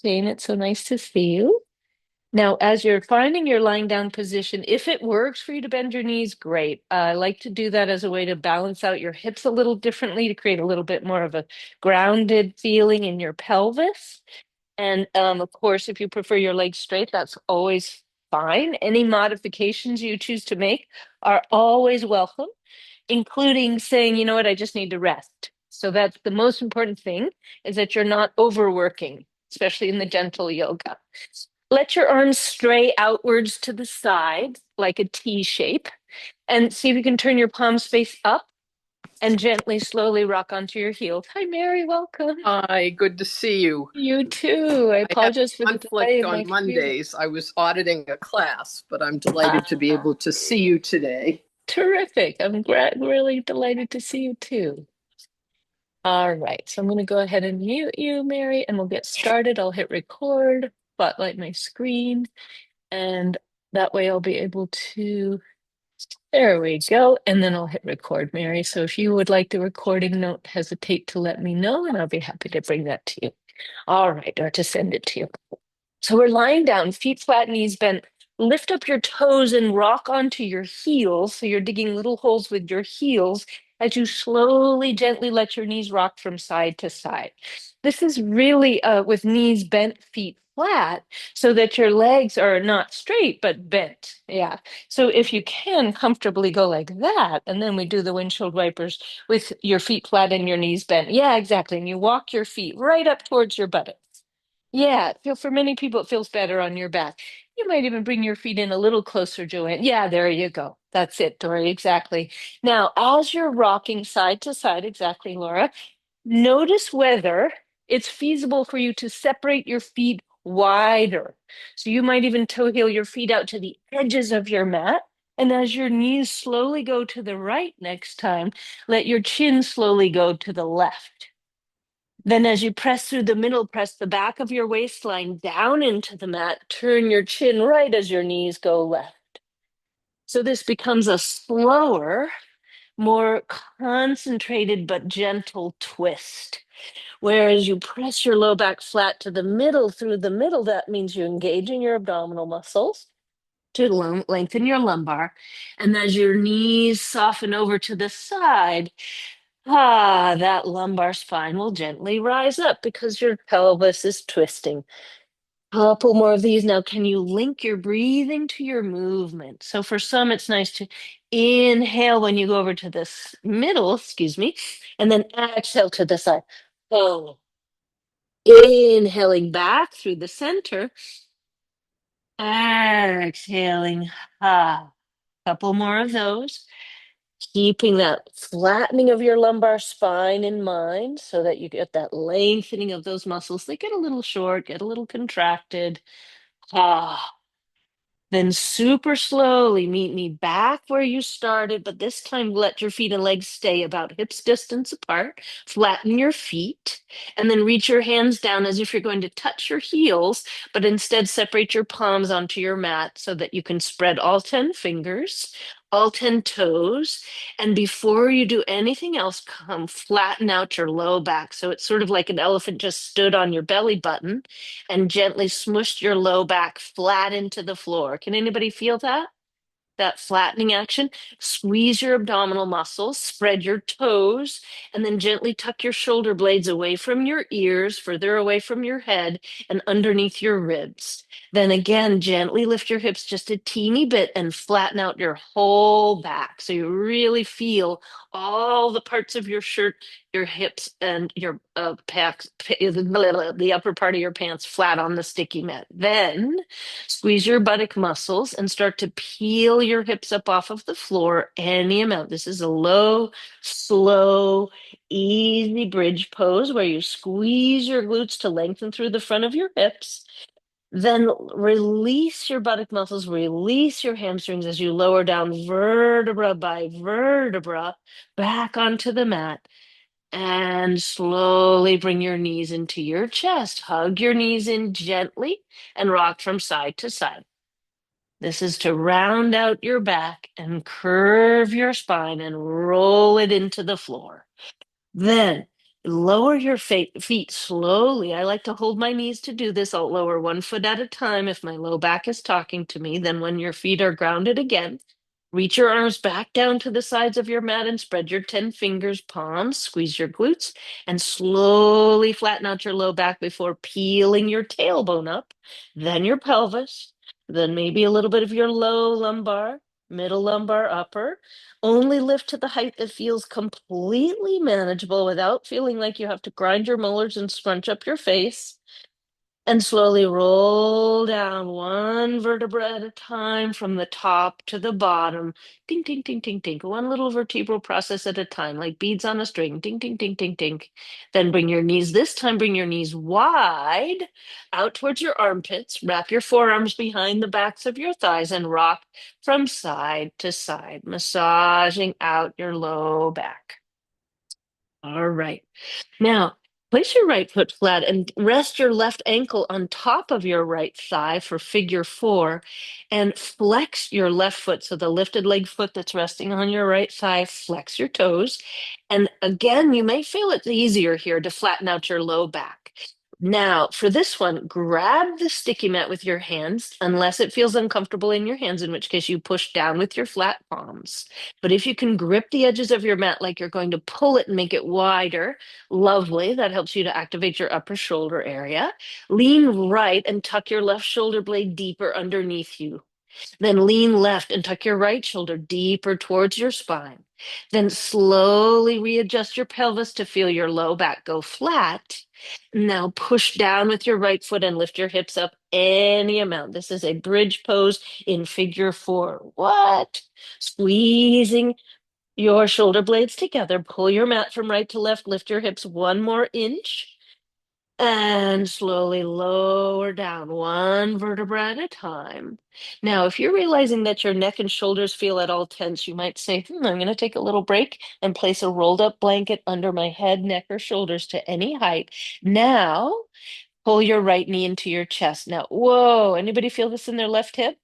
Jane, it's so nice to see you. Now, as you're finding your lying down position, if it works for you to bend your knees, great. I like to do that as a way to balance out your hips a little differently to create a little bit more of a grounded feeling in your pelvis. And of course, if you prefer your legs straight, that's always fine. Any modifications you choose to make are always welcome, including saying, you know what, I just need to rest. So that's the most important thing is that you're not overworking, especially in the gentle yoga. Let your arms stray outwards to the side like a T shape and see if you can turn your palms face up and gently, slowly rock onto your heels. Hi, Mary, welcome. Hi, good to see you. You too. I I had apologize for the delay conflict in on my computer. Mondays. I was auditing a class, but I'm delighted to be Ah, able to see you today. terrific. Really delighted to see you too. All right, so I'm going to go ahead and mute you, Mary, and we'll get started. I'll hit record, spotlight my screen, and that way I'll be able to. There we go. And then I'll hit record, Mary. So if you would like the recording, don't hesitate to let me know, and I'll be happy to bring that to you. All right, or to send it to you. So we're lying down, feet flat, knees bent. Lift up your toes and rock onto your heels. So you're digging little holes with your heels as you slowly, gently let your knees rock from side to side. This is really with knees bent, feet flat, so that your legs are not straight but bent. Yeah. So if you can comfortably go like that, and then we do the windshield wipers with your feet flat and your knees bent. Yeah, exactly. And you walk your feet right up towards your buttocks. Yeah, feel for many people it feels better on your back. You might even bring your feet in a little closer, Joanne. Yeah, there you go. That's it, Dory. Exactly. Now, as you're rocking side to side, exactly, Laura, notice whether it's feasible for you to separate your feet wider. So you might even toe heel your feet out to the edges of your mat. And as your knees slowly go to the right next time, let your chin slowly go to the left. Then, as you press through the middle, press the back of your waistline down into the mat. Turn your chin right as your knees go left. So, this becomes a slower, more concentrated but gentle twist. Whereas you press your low back flat to the middle through the middle, that means you engage in your abdominal muscles to lengthen your lumbar. And as your knees soften over to the side, that lumbar spine will gently rise up because your pelvis is twisting. Couple more of these. Now, can you link your breathing to your movement? So for some, it's nice to inhale when you go over to this middle, excuse me, and then exhale to the side. Oh, inhaling back through the center, exhaling. Ah, couple more of those. Keeping that flattening of your lumbar spine in mind so that you get that lengthening of those muscles. They get a little short, get a little contracted. Ah, then super slowly meet me back where you started, but this time let your feet and legs stay about hips distance apart. Flatten your feet and then reach your hands down as if you're going to touch your heels, but instead separate your palms onto your mat so that you can spread all 10 fingers, all 10 toes. And before you do anything else, come flatten out your low back. So it's sort of like an elephant just stood on your belly button and gently smushed your low back flat into the floor. Can anybody feel that? That flattening action. Squeeze your abdominal muscles, spread your toes, and then gently tuck your shoulder blades away from your ears, further away from your head, and underneath your ribs. Then again, gently lift your hips just a teeny bit and flatten out your whole back. So you really feel all the parts of your shirt, your hips, and your the upper part of your pants flat on the sticky mat. Then squeeze your buttock muscles and start to peel your hips up off of the floor any amount. This is a low, slow, easy bridge pose where you squeeze your glutes to lengthen through the front of your hips. Then release your buttock muscles, release your hamstrings as you lower down vertebra by vertebra back onto the mat. And slowly bring your knees into your chest. Hug your knees in gently and rock from side to side. This is to round out your back and curve your spine and roll it into the floor. Then Lower your feet slowly. I like to hold my knees to do this. I'll lower one foot at a time if my low back is talking to me. Then, when your feet are grounded again, reach your arms back down to the sides of your mat and spread your 10 fingers, palms, squeeze your glutes, and slowly flatten out your low back before peeling your tailbone up, then your pelvis, then maybe a little bit of your low lumbar, middle lumbar, upper. Only lift to the height that feels completely manageable without feeling like you have to grind your molars and scrunch up your face. And slowly roll down one vertebra at a time from the top to the bottom. Ding, ding, ding, ding, ding. One little vertebral process at a time, like beads on a string. Ding, ding, ding, ding, ding. Then this time bring your knees wide out towards your armpits. Wrap your forearms behind the backs of your thighs and rock from side to side, massaging out your low back. All right. Now, place your right foot flat and rest your left ankle on top of your right thigh for figure four, and flex your left foot. So the lifted leg foot that's resting on your right thigh, flex your toes. And again, you may feel it's easier here to flatten out your low back. Now, for this one, grab the sticky mat with your hands, unless it feels uncomfortable in your hands, in which case you push down with your flat palms. But if you can grip the edges of your mat like you're going to pull it and make it wider, lovely. That helps you to activate your upper shoulder area. Lean right and tuck your left shoulder blade deeper underneath you. Then lean left and tuck your right shoulder deeper towards your spine. Then slowly readjust your pelvis to feel your low back go flat. Now push down with your right foot and lift your hips up any amount. This is a bridge pose in figure four. What? Squeezing your shoulder blades together. Pull your mat from right to left. Lift your hips one more inch. And slowly lower down one vertebra at a time. Now, if you're realizing that your neck and shoulders feel at all tense, you might say, I'm going to take a little break and place a rolled up blanket under my head, neck, or shoulders to any height. Now, pull your right knee into your chest. Now, whoa, anybody feel this in their left hip?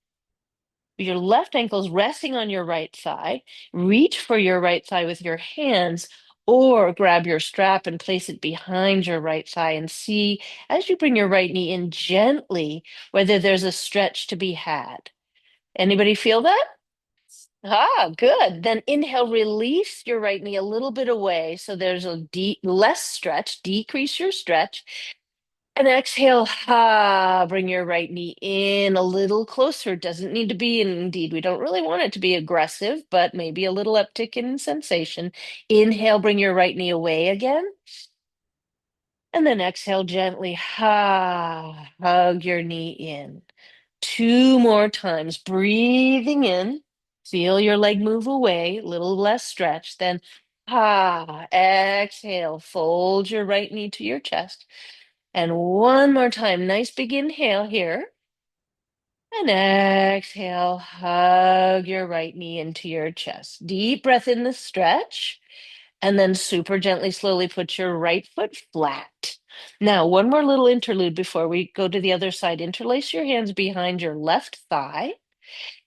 Your left ankle's resting on your right thigh. Reach for your right thigh with your hands, or grab your strap and place it behind your right thigh, and see as you bring your right knee in gently whether there's a stretch to be had. Anybody feel that? Ah, good. Then inhale, release your right knee a little bit away so there's a less stretch, decrease your stretch. And exhale, bring your right knee in a little closer. Doesn't need to be, and indeed, we don't really want it to be aggressive, but maybe a little uptick in sensation. Inhale, bring your right knee away again. And then exhale gently, hug your knee in. Two more times, breathing in. Feel your leg move away, a little less stretch. Then, exhale, fold your right knee to your chest. And one more time, nice big inhale here. And exhale, hug your right knee into your chest. Deep breath in the stretch. And then super gently, slowly put your right foot flat. Now, one more little interlude before we go to the other side. Interlace your hands behind your left thigh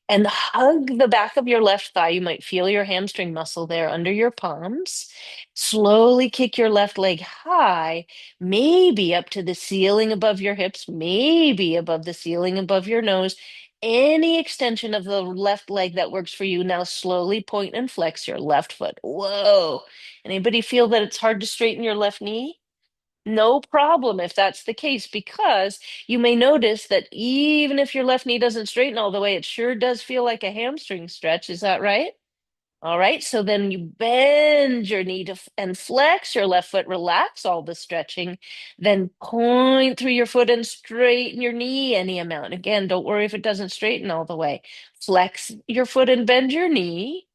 and hug the back of your left thigh. You might feel your hamstring muscle there under your palms. Slowly kick your left leg high, maybe up to the ceiling above your hips, maybe above the ceiling above your nose. Any extension of the left leg that works for you. Now slowly point and flex your left foot. Whoa. Anybody feel that it's hard to straighten your left knee? No problem if that's the case, because you may notice that even if your left knee doesn't straighten all the way, it sure does feel like a hamstring stretch. Is that right? All right. So then you bend your knee and flex your left foot, relax all the stretching, then point through your foot and straighten your knee any amount. Again, don't worry if it doesn't straighten all the way. Flex your foot and bend your knee.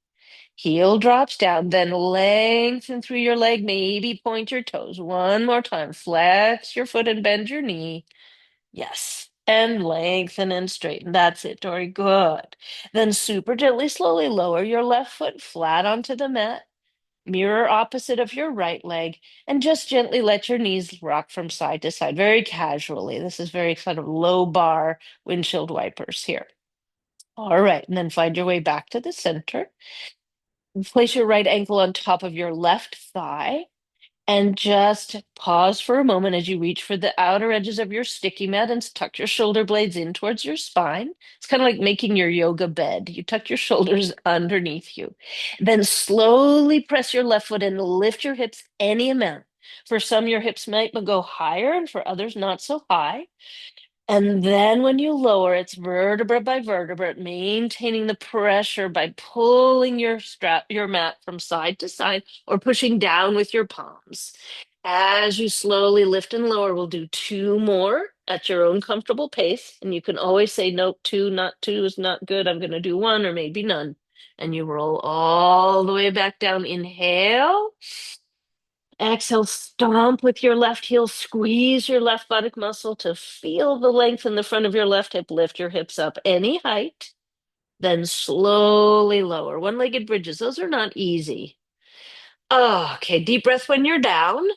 Heel drops down, then lengthen through your leg, maybe point your toes. One more time. Flex your foot and bend your knee. Yes. And lengthen and straighten. That's it, Dory. Good. Then super gently, slowly lower your left foot flat onto the mat, mirror opposite of your right leg, and just gently let your knees rock from side to side, very casually. This is very kind of low bar windshield wipers here. All right. And then find your way back to the center. Place your right ankle on top of your left thigh. And just pause for a moment as you reach for the outer edges of your sticky mat and tuck your shoulder blades in towards your spine. It's kind of like making your yoga bed. You tuck your shoulders underneath you. Then slowly press your left foot and lift your hips any amount. For some, your hips might go higher, and for others, not so high. And then when you lower, it's vertebra by vertebra, maintaining the pressure by pulling your mat from side to side or pushing down with your palms. As you slowly lift and lower, we'll do two more at your own comfortable pace. And you can always say, nope, two, not two is not good. I'm going to do one or maybe none. And you roll all the way back down. Inhale. Exhale, stomp with your left heel, squeeze your left buttock muscle to feel the length in the front of your left hip. Lift your hips up any height, then slowly lower. One-legged bridges, those are not easy. Oh, okay, deep breath when you're down.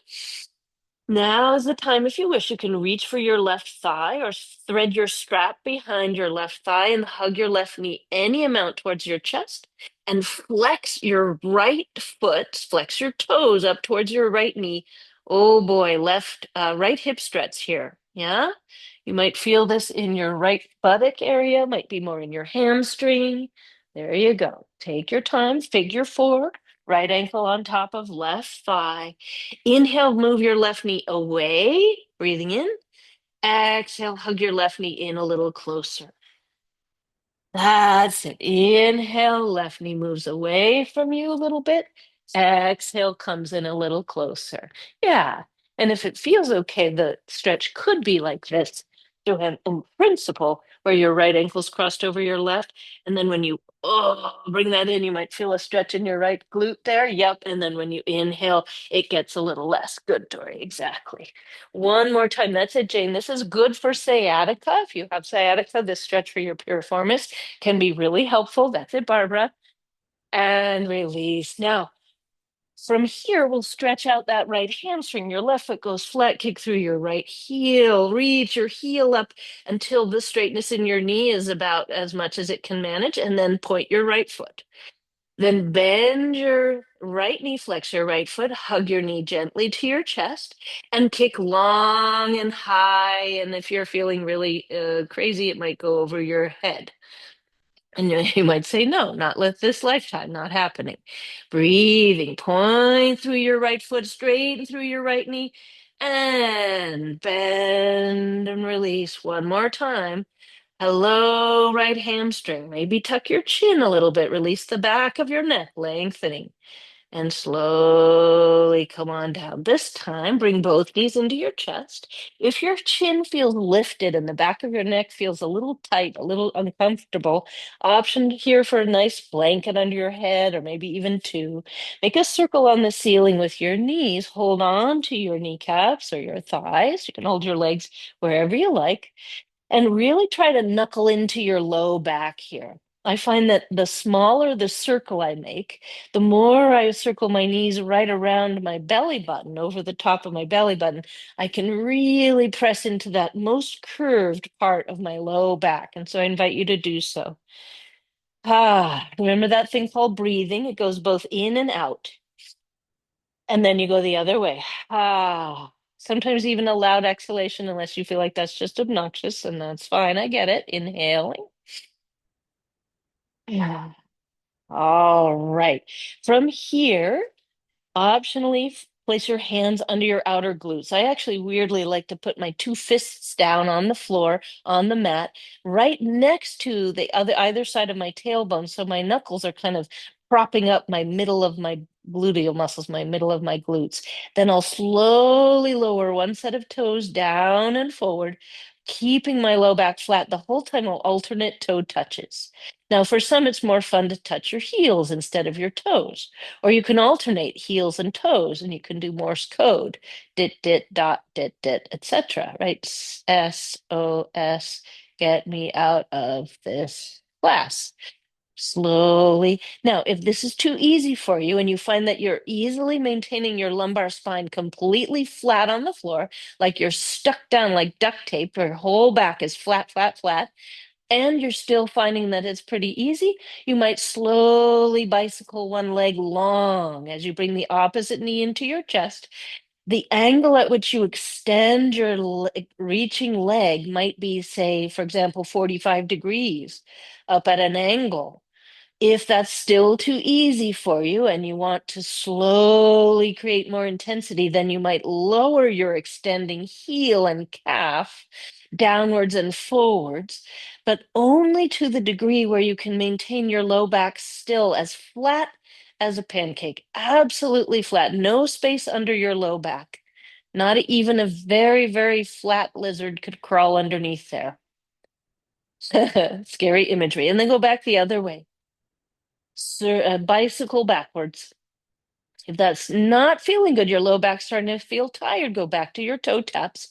Now is the time, if you wish, you can reach for your left thigh or thread your strap behind your left thigh and hug your left knee any amount towards your chest and flex your right foot, flex your toes up towards your right knee. Oh boy, right hip stretch here. Yeah. You might feel this in your right buttock area, might be more in your hamstring. There you go. Take your time, figure four, right ankle on top of left thigh. Inhale, move your left knee away, breathing in. Exhale, hug your left knee in a little closer. That's it. Inhale, left knee moves away from you a little bit. Exhale comes in a little closer. Yeah. And if it feels okay, the stretch could be like this. So in principle, where your right ankle's crossed over your left. And then when you bring that in, you might feel a stretch in your right glute there. Yep. And then when you inhale, it gets a little less. Good, Dory. Exactly. One more time. That's it, Jane. This is good for sciatica. If you have sciatica, this stretch for your piriformis can be really helpful. That's it, Barbara. And release. Now, from here, we'll stretch out that right hamstring. Your left foot goes flat, kick through your right heel. Reach your heel up until the straightness in your knee is about as much as it can manage, and then point your right foot. Then bend your right knee, flex your right foot, hug your knee gently to your chest, and kick long and high. And if you're feeling really crazy, it might go over your head. And you might say, no, not with this lifetime, not happening. Breathing, point through your right foot, straighten through your right knee, and bend and release one more time. Hello, right hamstring. Maybe tuck your chin a little bit, release the back of your neck, lengthening. And slowly come on down. This time, bring both knees into your chest. If your chin feels lifted and the back of your neck feels a little tight, a little uncomfortable, option here for a nice blanket under your head, or maybe even two. Make a circle on the ceiling with your knees. Hold on to your kneecaps or your thighs. You can hold your legs wherever you like and really try to knuckle into your low back here. I find that the smaller the circle I make, the more I circle my knees right around my belly button, over the top of my belly button, I can really press into that most curved part of my low back. And so I invite you to do so. Remember that thing called breathing? It goes both in and out. And then you go the other way. Sometimes even a loud exhalation, unless you feel like that's just obnoxious, and that's fine. I get it. Inhaling. Yeah. All right. From here, optionally, place your hands under your outer glutes. I actually weirdly like to put my two fists down on the floor, on the mat, right next to the either side of my tailbone. So my knuckles are kind of propping up my middle of my gluteal muscles, my middle of my glutes. Then I'll slowly lower one set of toes down and forward, keeping my low back flat the whole time while alternate toe touches. Now, for some, it's more fun to touch your heels instead of your toes. Or you can alternate heels and toes, and you can do Morse code, dit, dit, dot, dit, dit, etc. Right? SOS, get me out of this class. Slowly. Now, if this is too easy for you and you find that you're easily maintaining your lumbar spine completely flat on the floor, like you're stuck down like duct tape, your whole back is flat, flat, flat, and you're still finding that it's pretty easy, you might slowly bicycle one leg long as you bring the opposite knee into your chest. The angle at which you extend your reaching leg might be, say, for example, 45 degrees up at an angle. If that's still too easy for you and you want to slowly create more intensity, then you might lower your extending heel and calf downwards and forwards, but only to the degree where you can maintain your low back still as flat as a pancake, absolutely flat, no space under your low back. Not even a very, very flat lizard could crawl underneath there. Scary imagery. And then go back the other way. Bicycle backwards. If that's not feeling good, your low back's starting to feel tired, go back to your toe taps.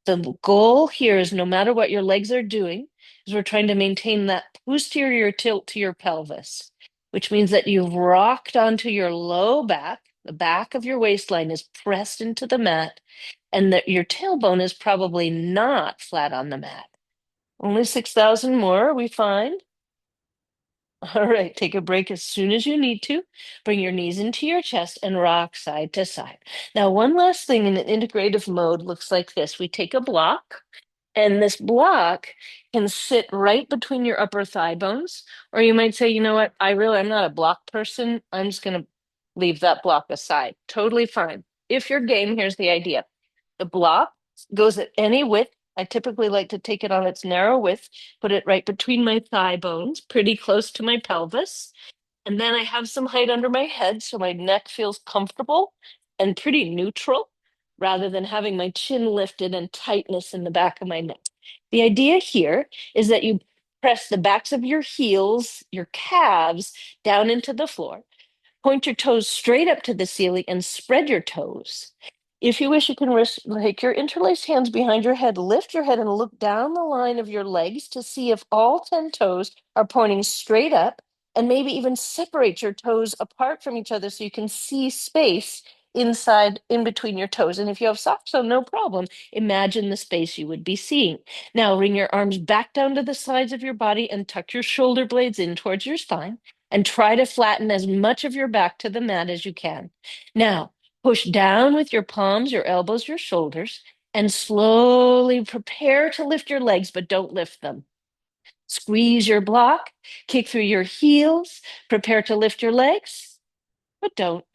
The goal here is no matter what your legs are doing, is we're trying to maintain that posterior tilt to your pelvis, which means that you've rocked onto your low back, the back of your waistline is pressed into the mat, and that your tailbone is probably not flat on the mat. Only 6,000 more, we find. All right, take a break as soon as you need to. Bring your knees into your chest and rock side to side. Now, one last thing in an integrative mode looks like this. We take a block, and this block can sit right between your upper thigh bones. Or you might say, you know what, I'm not a block person. I'm just going to leave that block aside. Totally fine. If you're game, here's the idea. The block goes at any width. I typically like to take it on its narrow width, put it right between my thigh bones, pretty close to my pelvis. And then I have some height under my head so my neck feels comfortable and pretty neutral rather than having my chin lifted and tightness in the back of my neck. The idea here is that you press the backs of your heels, your calves down into the floor. Point your toes straight up to the ceiling and spread your toes. If you wish, you can take your interlaced hands behind your head, lift your head, and look down the line of your legs to see if all 10 toes are pointing straight up, and maybe even separate your toes apart from each other so you can see space inside in between your toes. And if you have socks on, no problem. Imagine the space you would be seeing. Now, bring your arms back down to the sides of your body and tuck your shoulder blades in towards your spine and try to flatten as much of your back to the mat as you can. Now, push down with your palms, your elbows, your shoulders, and slowly prepare to lift your legs, but don't lift them. Squeeze your block, kick through your heels, prepare to lift your legs, but don't.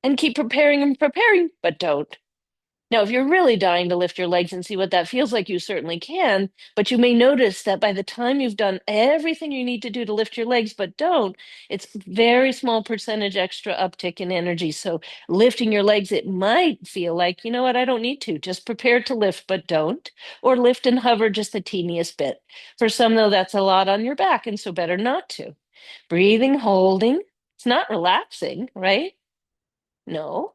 And keep preparing and preparing, but don't. Now, if you're really dying to lift your legs and see what that feels like, you certainly can, but you may notice that by the time you've done everything you need to do to lift your legs, but don't, it's very small percentage extra uptick in energy. So lifting your legs, it might feel like, you know what, I don't need to. Just prepare to lift, but don't. Or lift and hover just the teeniest bit. For some, though, that's a lot on your back, and so better not to. Breathing, holding. It's not relaxing, right? No.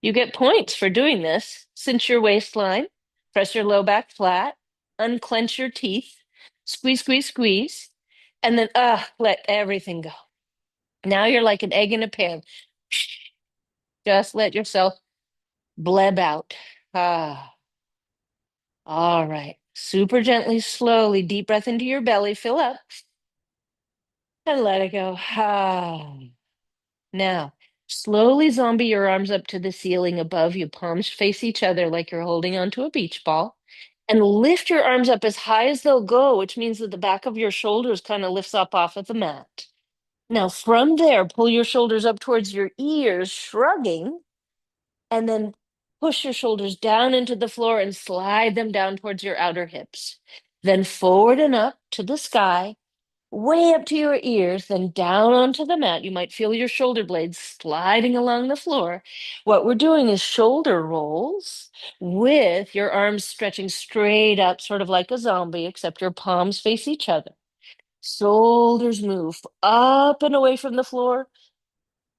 You get points for doing this. Cinch your waistline, press your low back flat, unclench your teeth, squeeze, squeeze, squeeze, and then let everything go. Now you're like an egg in a pan. Just let yourself bleb out. Ah, all right. Super gently, slowly, deep breath into your belly, fill up, and let it go. Ah. Now, slowly zombie your arms up to the ceiling above you, palms face each other like you're holding onto a beach ball, and lift your arms up as high as they'll go, which means that the back of your shoulders kind of lifts up off of the mat. Now, from there, pull your shoulders up towards your ears, shrugging, and then push your shoulders down into the floor and slide them down towards your outer hips. Then forward and up to the sky, way up to your ears, then down onto the mat. You might feel your shoulder blades sliding along the floor. What we're doing is shoulder rolls with your arms stretching straight up, sort of like a zombie, except your palms face each other. Shoulders move up and away from the floor,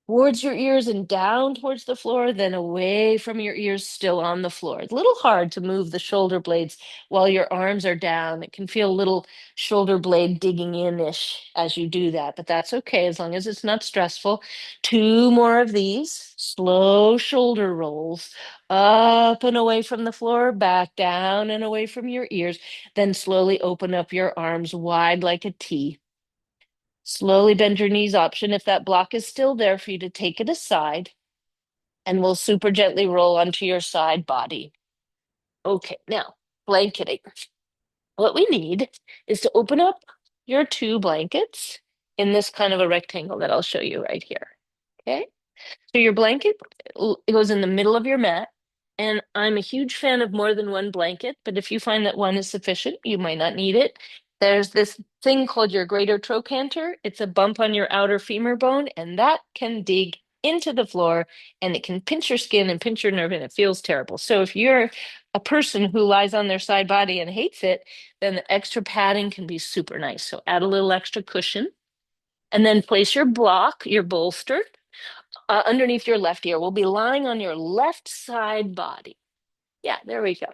towards your ears and down towards the floor, then away from your ears, still on the floor. It's a little hard to move the shoulder blades while your arms are down. It can feel a little shoulder blade digging in-ish as you do that, but that's okay as long as it's not stressful. Two more of these slow shoulder rolls up and away from the floor, back down and away from your ears. Then slowly open up your arms wide like a T. Slowly bend your knees option if that block is still there for you to take it aside, and we'll super gently roll onto your side body. Okay, now blanketing. What we need is to open up your two blankets in this kind of a rectangle that I'll show you right here. Okay. So your blanket it goes in the middle of your mat. And I'm a huge fan of more than one blanket, but if you find that one is sufficient, you might not need it. There's this thing called your greater trochanter. It's a bump on your outer femur bone, and that can dig into the floor and it can pinch your skin and pinch your nerve, and it feels terrible. So if you're a person who lies on their side body and hates it, then the extra padding can be super nice. So add a little extra cushion and then place your block, your bolster underneath your left ear. We'll be lying on your left side body. Yeah, there we go.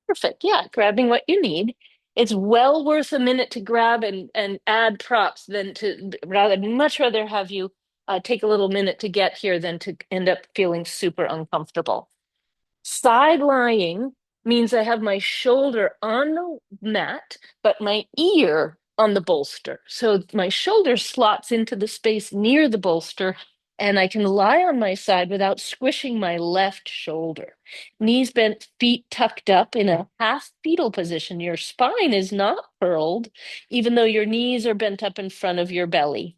Perfect. Yeah, grabbing what you need. It's well worth a minute to grab and add props than to much rather have you take a little minute to get here than to end up feeling super uncomfortable. Side lying means I have my shoulder on the mat, but my ear on the bolster. So my shoulder slots into the space near the bolster, and I can lie on my side without squishing my left shoulder. Knees bent, feet tucked up in a half fetal position. Your spine is not curled, even though your knees are bent up in front of your belly.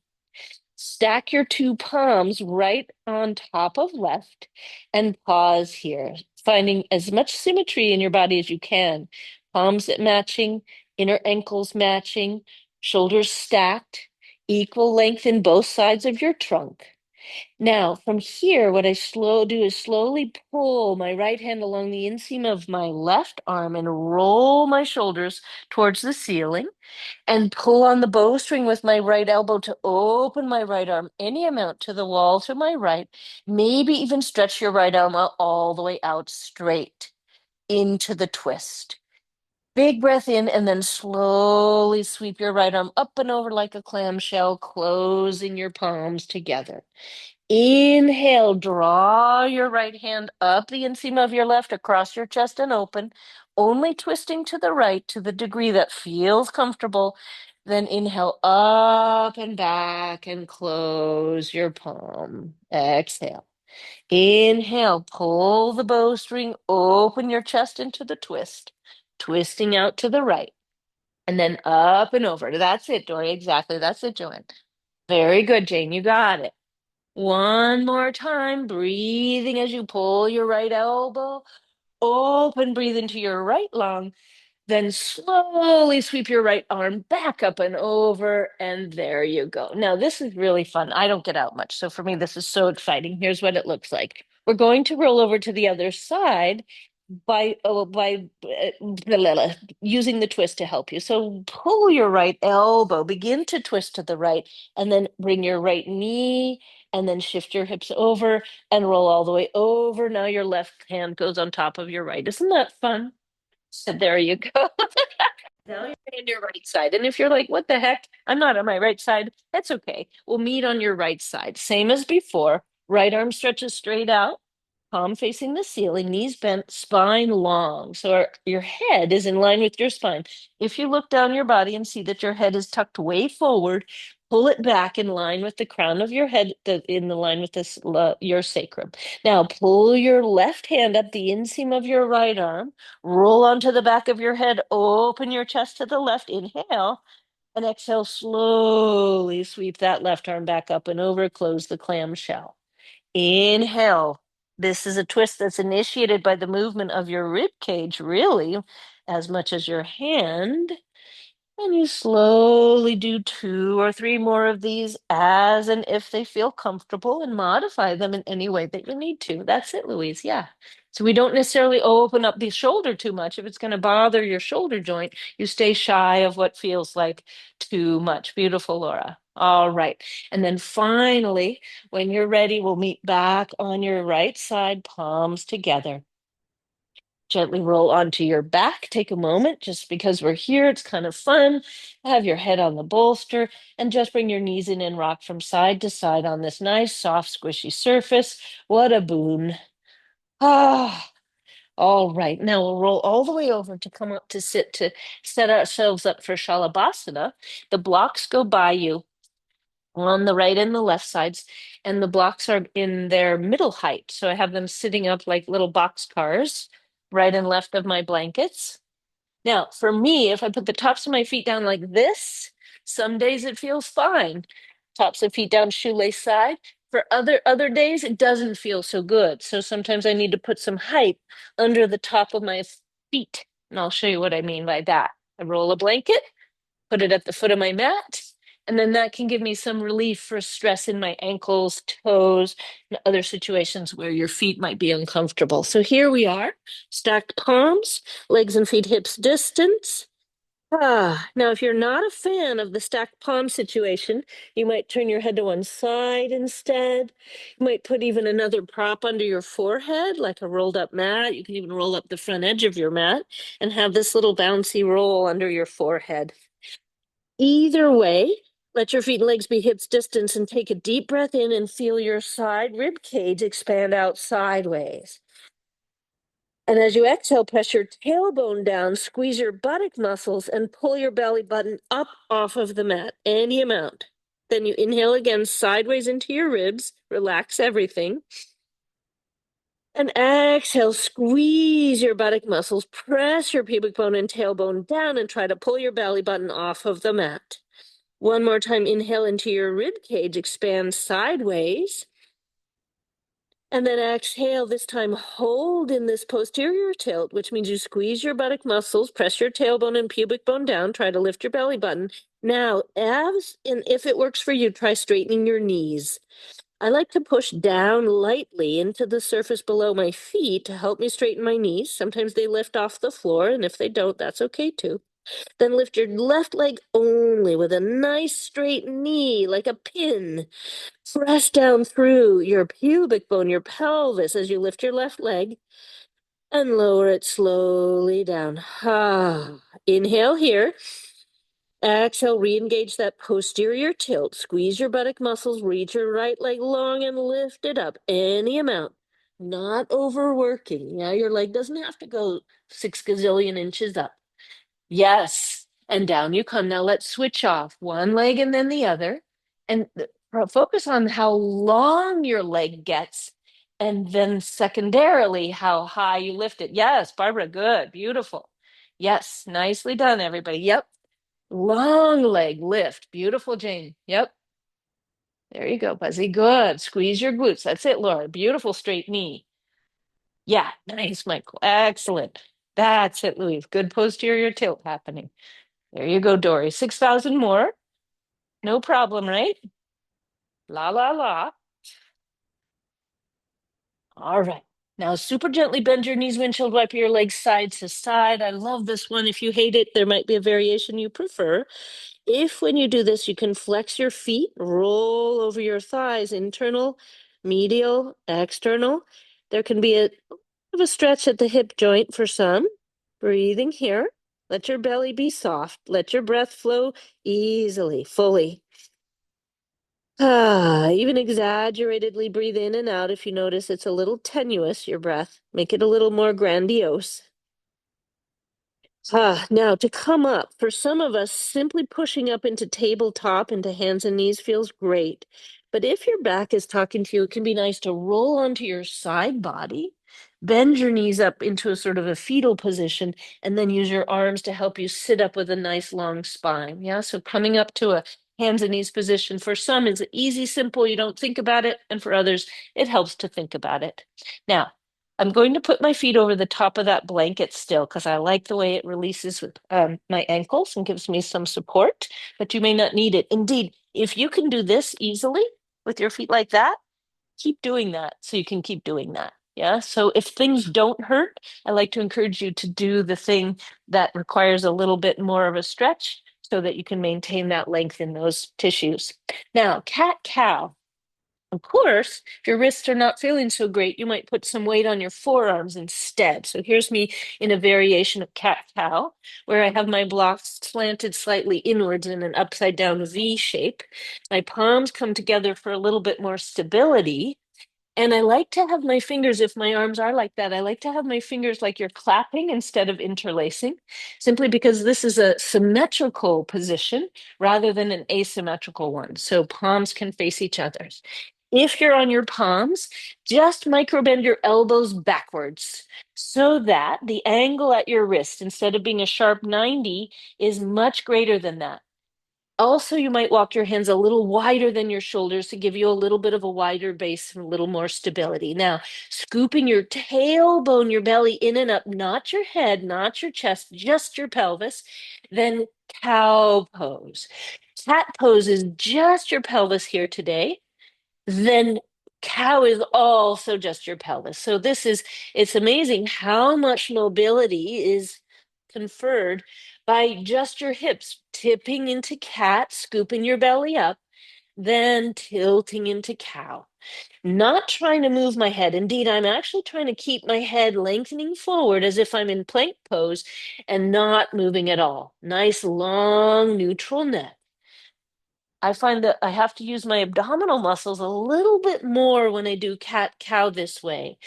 Stack your two palms right on top of left and pause here, finding as much symmetry in your body as you can. Palms matching, inner ankles matching, shoulders stacked, equal length in both sides of your trunk. Now, from here, what I do is slowly pull my right hand along the inseam of my left arm and roll my shoulders towards the ceiling and pull on the bowstring with my right elbow to open my right arm any amount to the wall to my right. Maybe even stretch your right arm out all the way out straight into the twist. Big breath in and then slowly sweep your right arm up and over like a clamshell, closing your palms together. Inhale, draw your right hand up the inseam of your left across your chest and open, only twisting to the right to the degree that feels comfortable. Then inhale up and back and close your palm. Exhale. Inhale, pull the bowstring, open your chest into the twist, twisting out to the right, and then up and over. That's it, Dory. Exactly. That's it, Joanne. Very good, Jane. You got it. One more time, breathing as you pull your right elbow, open, breathe into your right lung, then slowly sweep your right arm back up and over, and there you go. Now, this is really fun. I don't get out much, so for me, this is so exciting. Here's what it looks like. We're going to roll over to the other side by using the twist to help you. So pull your right elbow, begin to twist to the right, and then bring your right knee, and then shift your hips over and roll all the way over. Now your left hand goes on top of your right. Isn't that fun? So there you go. Now you're on your right side. And if you're like, what the heck? I'm not on my right side. That's okay. We'll meet on your right side. Same as before. Right arm stretches straight out, palm facing the ceiling, knees bent, spine long. So your head is in line with your spine. If you look down your body and see that your head is tucked way forward, pull it back in line with the crown of your head, in the line with your sacrum. Now pull your left hand up the inseam of your right arm, roll onto the back of your head, open your chest to the left, inhale, and exhale, slowly sweep that left arm back up and over, close the clamshell. Inhale. This is a twist that's initiated by the movement of your rib cage, really, as much as your hand. And you slowly do two or three more of these as and if they feel comfortable and modify them in any way that you need to. That's it, Louise. Yeah. So we don't necessarily open up the shoulder too much. If it's going to bother your shoulder joint, you stay shy of what feels like too much. Beautiful, Laura. All right. And then finally, when you're ready, we'll meet back on your right side, palms together. Gently roll onto your back. Take a moment, just because we're here, it's kind of fun. Have your head on the bolster and just bring your knees in and rock from side to side on this nice, soft, squishy surface. What a boon. Ah, all right. Now we'll roll all the way over to come up to sit to set ourselves up for Shalabhasana. The blocks go by you on the right and the left sides, and the blocks are in their middle height. So I have them sitting up like little box cars, right and left of my blankets. Now, for me, if I put the tops of my feet down like this, some days it feels fine. Tops of feet down, shoelace side. For other days, it doesn't feel so good. So sometimes I need to put some height under the top of my feet. And I'll show you what I mean by that. I roll a blanket, put it at the foot of my mat, and then that can give me some relief for stress in my ankles, toes, and other situations where your feet might be uncomfortable. So here we are, stacked palms, legs and feet hips distance. Now, if you're not a fan of the stacked palm situation, you might turn your head to one side instead. You might put even another prop under your forehead, like a rolled up mat. You can even roll up the front edge of your mat and have this little bouncy roll under your forehead. Either way, let your feet and legs be hips distance and take a deep breath in and feel your side rib cage expand out sideways. And as you exhale, press your tailbone down, squeeze your buttock muscles, and pull your belly button up off of the mat, any amount. Then you inhale again sideways into your ribs, relax everything. And exhale, squeeze your buttock muscles, press your pubic bone and tailbone down, and try to pull your belly button off of the mat. One more time, inhale into your rib cage, expand sideways. And then exhale, this time hold in this posterior tilt, which means you squeeze your buttock muscles, press your tailbone and pubic bone down, try to lift your belly button. Now, as and if it works for you, try straightening your knees. I like to push down lightly into the surface below my feet to help me straighten my knees. Sometimes they lift off the floor, and if they don't, that's okay too. Then lift your left leg only with a nice straight knee, like a pin. Press down through your pubic bone, your pelvis, as you lift your left leg and lower it slowly down. Inhale here. Exhale, re-engage that posterior tilt. Squeeze your buttock muscles, reach your right leg long and lift it up any amount. Not overworking. Yeah, your leg doesn't have to go 6 gazillion inches up. Yes. And down you come. Now let's switch off one leg and then the other. And focus on how long your leg gets. And then secondarily, how high you lift it. Yes, Barbara, good. Beautiful. Yes, nicely done, everybody. Yep. Long leg lift. Beautiful, Jane. Yep. There you go, Buzzy. Good. Squeeze your glutes. That's it, Laura. Beautiful straight knee. Yeah, nice, Michael. Excellent. That's it, Louise. Good posterior tilt happening. There you go, Dory. 6,000 more. No problem, right? La, la, la. All right. Now, super gently bend your knees, windshield wiper your legs side to side. I love this one. If you hate it, there might be a variation you prefer. If when you do this, you can flex your feet, roll over your thighs, internal, medial, external. There can be a stretch at the hip joint for some. Breathing here. Let your belly be soft. Let your breath flow easily, fully. Even exaggeratedly breathe in and out if you notice it's a little tenuous, your breath. Make it a little more grandiose. Now to come up, for some of us, simply pushing up into tabletop, into hands and knees feels great. But if your back is talking to you, it can be nice to roll onto your side body, bend your knees up into a sort of a fetal position, and then use your arms to help you sit up with a nice long spine. Yeah, so coming up to a hands and knees position for some is easy, simple, you don't think about it, and for others, it helps to think about it. Now, I'm going to put my feet over the top of that blanket still because I like the way it releases with my ankles and gives me some support, but you may not need it. Indeed, if you can do this easily with your feet like that, keep doing that so you can keep doing that. Yeah. So if things don't hurt, I like to encourage you to do the thing that requires a little bit more of a stretch so that you can maintain that length in those tissues. Now, cat cow. Of course, if your wrists are not feeling so great, you might put some weight on your forearms instead. So here's me in a variation of cat cow, where I have my blocks slanted slightly inwards in an upside down V shape. My palms come together for a little bit more stability. And I like to have my fingers, if my arms are like that, I like to have my fingers like you're clapping instead of interlacing, simply because this is a symmetrical position rather than an asymmetrical one. So palms can face each other. If you're on your palms, just microbend your elbows backwards so that the angle at your wrist, instead of being a sharp 90, is much greater than that. Also, you might walk your hands a little wider than your shoulders to give you a little bit of a wider base and a little more stability. Now, scooping your tailbone, your belly in and up, not your head, not your chest, just your pelvis. Then cow pose. Cat pose is just your pelvis here today. Then cow is also just your pelvis. So it's amazing how much mobility is conferred by just your hips tipping into cat, scooping your belly up, then tilting into cow. Not trying to move my head. Indeed, I'm actually trying to keep my head lengthening forward as if I'm in plank pose and not moving at all. Nice, long, neutral neck. I find that I have to use my abdominal muscles a little bit more when I do cat cow this way.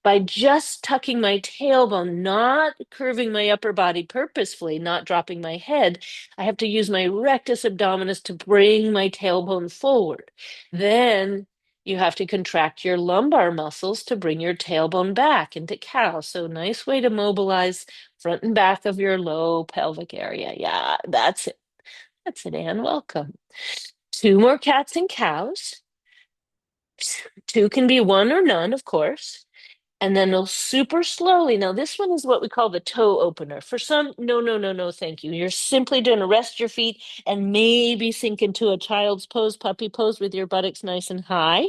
By just tucking my tailbone, not curving my upper body purposefully, not dropping my head, I have to use my rectus abdominis to bring my tailbone forward. Then you have to contract your lumbar muscles to bring your tailbone back into cow. So, nice way to mobilize front and back of your low pelvic area. Yeah, that's it. That's it, Anne. Welcome. Two more cats and cows. Two can be one or none, of course. And then they'll super slowly. Now, this one is what we call the toe opener. For some, no, no, no, no, thank you. You're simply going to rest your feet and maybe sink into a child's pose, puppy pose with your buttocks nice and high.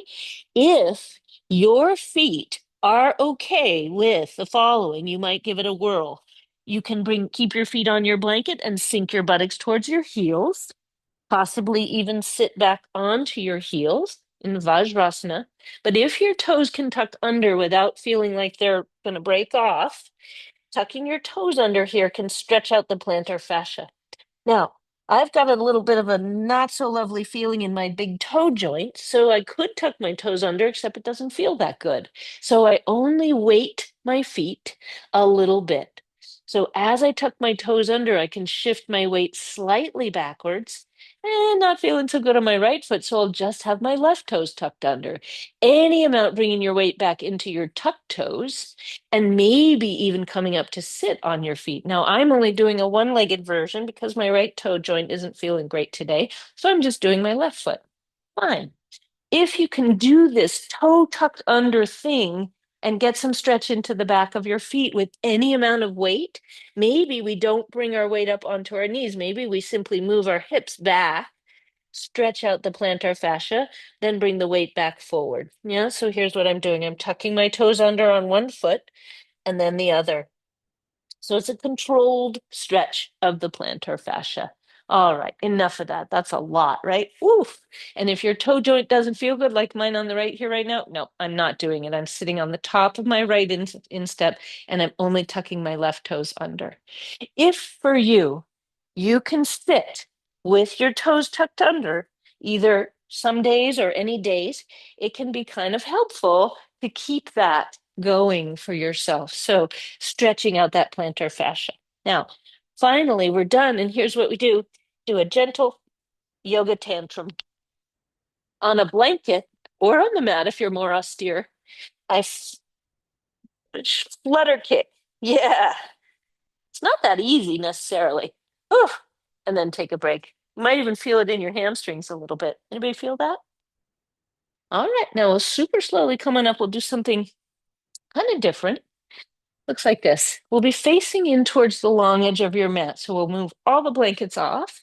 If your feet are okay with the following, you might give it a whirl. You can keep your feet on your blanket and sink your buttocks towards your heels, possibly even sit back onto your heels in Vajrasana. But if your toes can tuck under without feeling like they're going to break off, tucking your toes under here can stretch out the plantar fascia. Now, I've got a little bit of a not so lovely feeling in my big toe joint, so I could tuck my toes under, except it doesn't feel that good. So I only weight my feet a little bit. So as I tuck my toes under, I can shift my weight slightly backwards and not feeling so good on my right foot, so I'll just have my left toes tucked under. Any amount bringing your weight back into your tucked toes and maybe even coming up to sit on your feet. Now, I'm only doing a one-legged version because my right toe joint isn't feeling great today, so I'm just doing my left foot. Fine. If you can do this toe tucked under thing and get some stretch into the back of your feet with any amount of weight, maybe we don't bring our weight up onto our knees. Maybe we simply move our hips back, stretch out the plantar fascia, then bring the weight back forward. Yeah, so here's what I'm doing. I'm tucking my toes under on one foot and then the other. So it's a controlled stretch of the plantar fascia. All right, enough of that. That's a lot, right? Oof. And if your toe joint doesn't feel good, like mine on the right here right now, no, I'm not doing it. I'm sitting on the top of my right instep and I'm only tucking my left toes under. If for you, you can sit with your toes tucked under, either some days or any days, it can be kind of helpful to keep that going for yourself. So, stretching out that plantar fascia. Now, finally, we're done. And here's what we do: do a gentle yoga tantrum on a blanket or on the mat if you're more austere. Flutter kick. Yeah. It's not that easy necessarily. Whew. And then take a break. You might even feel it in your hamstrings a little bit. Anybody feel that? All right, now we'll super slowly coming up. We'll do something kind of different. Looks like this. We'll be facing in towards the long edge of your mat. So we'll move all the blankets off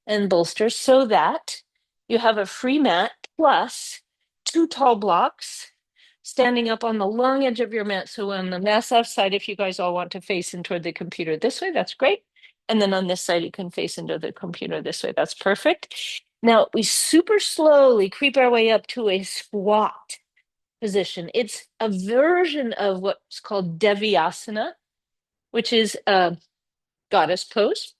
and bolsters so that you have a free mat plus two tall blocks standing up on the long edge of your mat. So on the mass left side, if you guys all want to face in toward the computer this way, that's great. And then on this side, you can face into the computer this way. That's perfect. Now we super slowly creep our way up to a squat position. It's a version of what's called Devyasana, which is a goddess pose.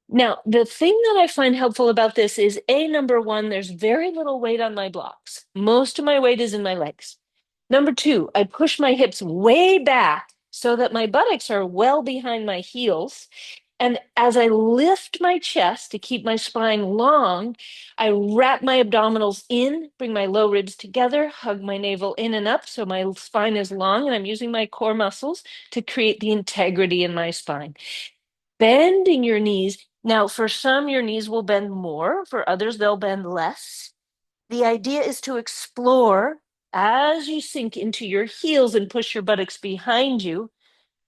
Now, the thing that I find helpful about this is number one, there's very little weight on my blocks. Most of my weight is in my legs. Number two, I push my hips way back so that my buttocks are well behind my heels. And as I lift my chest to keep my spine long, I wrap my abdominals in, bring my low ribs together, hug my navel in and up so my spine is long, and I'm using my core muscles to create the integrity in my spine. Bending your knees. Now, for some, your knees will bend more, for others, they'll bend less. The idea is to explore as you sink into your heels and push your buttocks behind you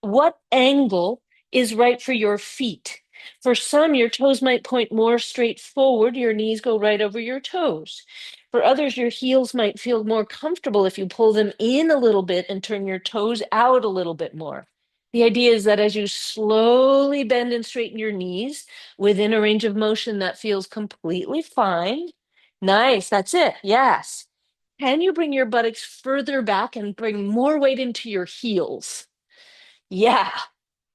what angle is right for your feet. For some, your toes might point more straight forward, your knees go right over your toes. For others, your heels might feel more comfortable if you pull them in a little bit and turn your toes out a little bit more. The idea is that as you slowly bend and straighten your knees within a range of motion that feels completely fine. Nice, that's it. Yes. Can you bring your buttocks further back and bring more weight into your heels? Yeah,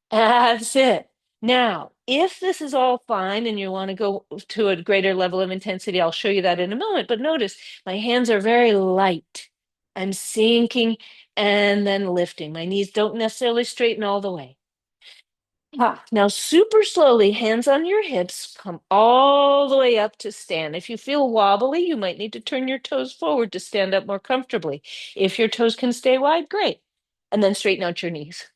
that's it. Now, if this is all fine and you want to go to a greater level of intensity, I'll show you that in a moment. But notice my hands are very light. I'm sinking and then lifting. My knees don't necessarily straighten all the way. Now, super slowly, hands on your hips, come all the way up to stand. If you feel wobbly, you might need to turn your toes forward to stand up more comfortably. If your toes can stay wide, great. And then straighten out your knees.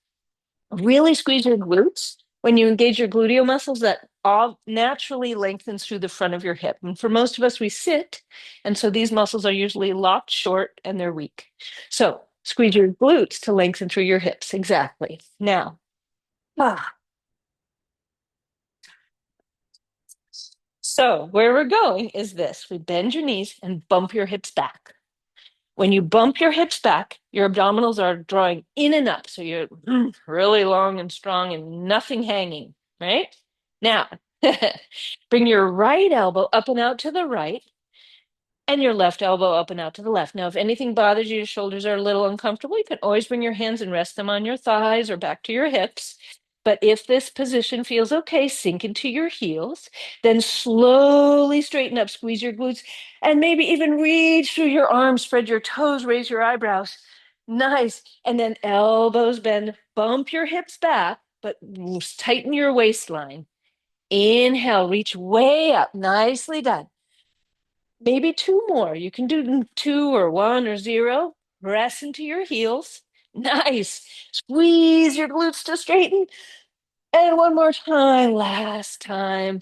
Really squeeze your glutes. When you engage your gluteal muscles, that all naturally lengthens through the front of your hip. And for most of us, we sit. And so these muscles are usually locked short and they're weak. So squeeze your glutes to lengthen through your hips. Exactly. Now, ah. So where we're going is this. We bend your knees and bump your hips back. When you bump your hips back, your abdominals are drawing in and up. So you're really long and strong and nothing hanging, right? Now, bring your right elbow up and out to the right and your left elbow up and out to the left. Now, if anything bothers you, your shoulders are a little uncomfortable, you can always bring your hands and rest them on your thighs or back to your hips. But if this position feels okay, sink into your heels, then slowly straighten up, squeeze your glutes, and maybe even reach through your arms, spread your toes, raise your eyebrows. Nice. And then elbows bend, bump your hips back, but tighten your waistline. Inhale, reach way up. Nicely done. Maybe two more. You can do two or one or zero. Press into your heels. Nice. Squeeze your glutes to straighten. And one more time, last time.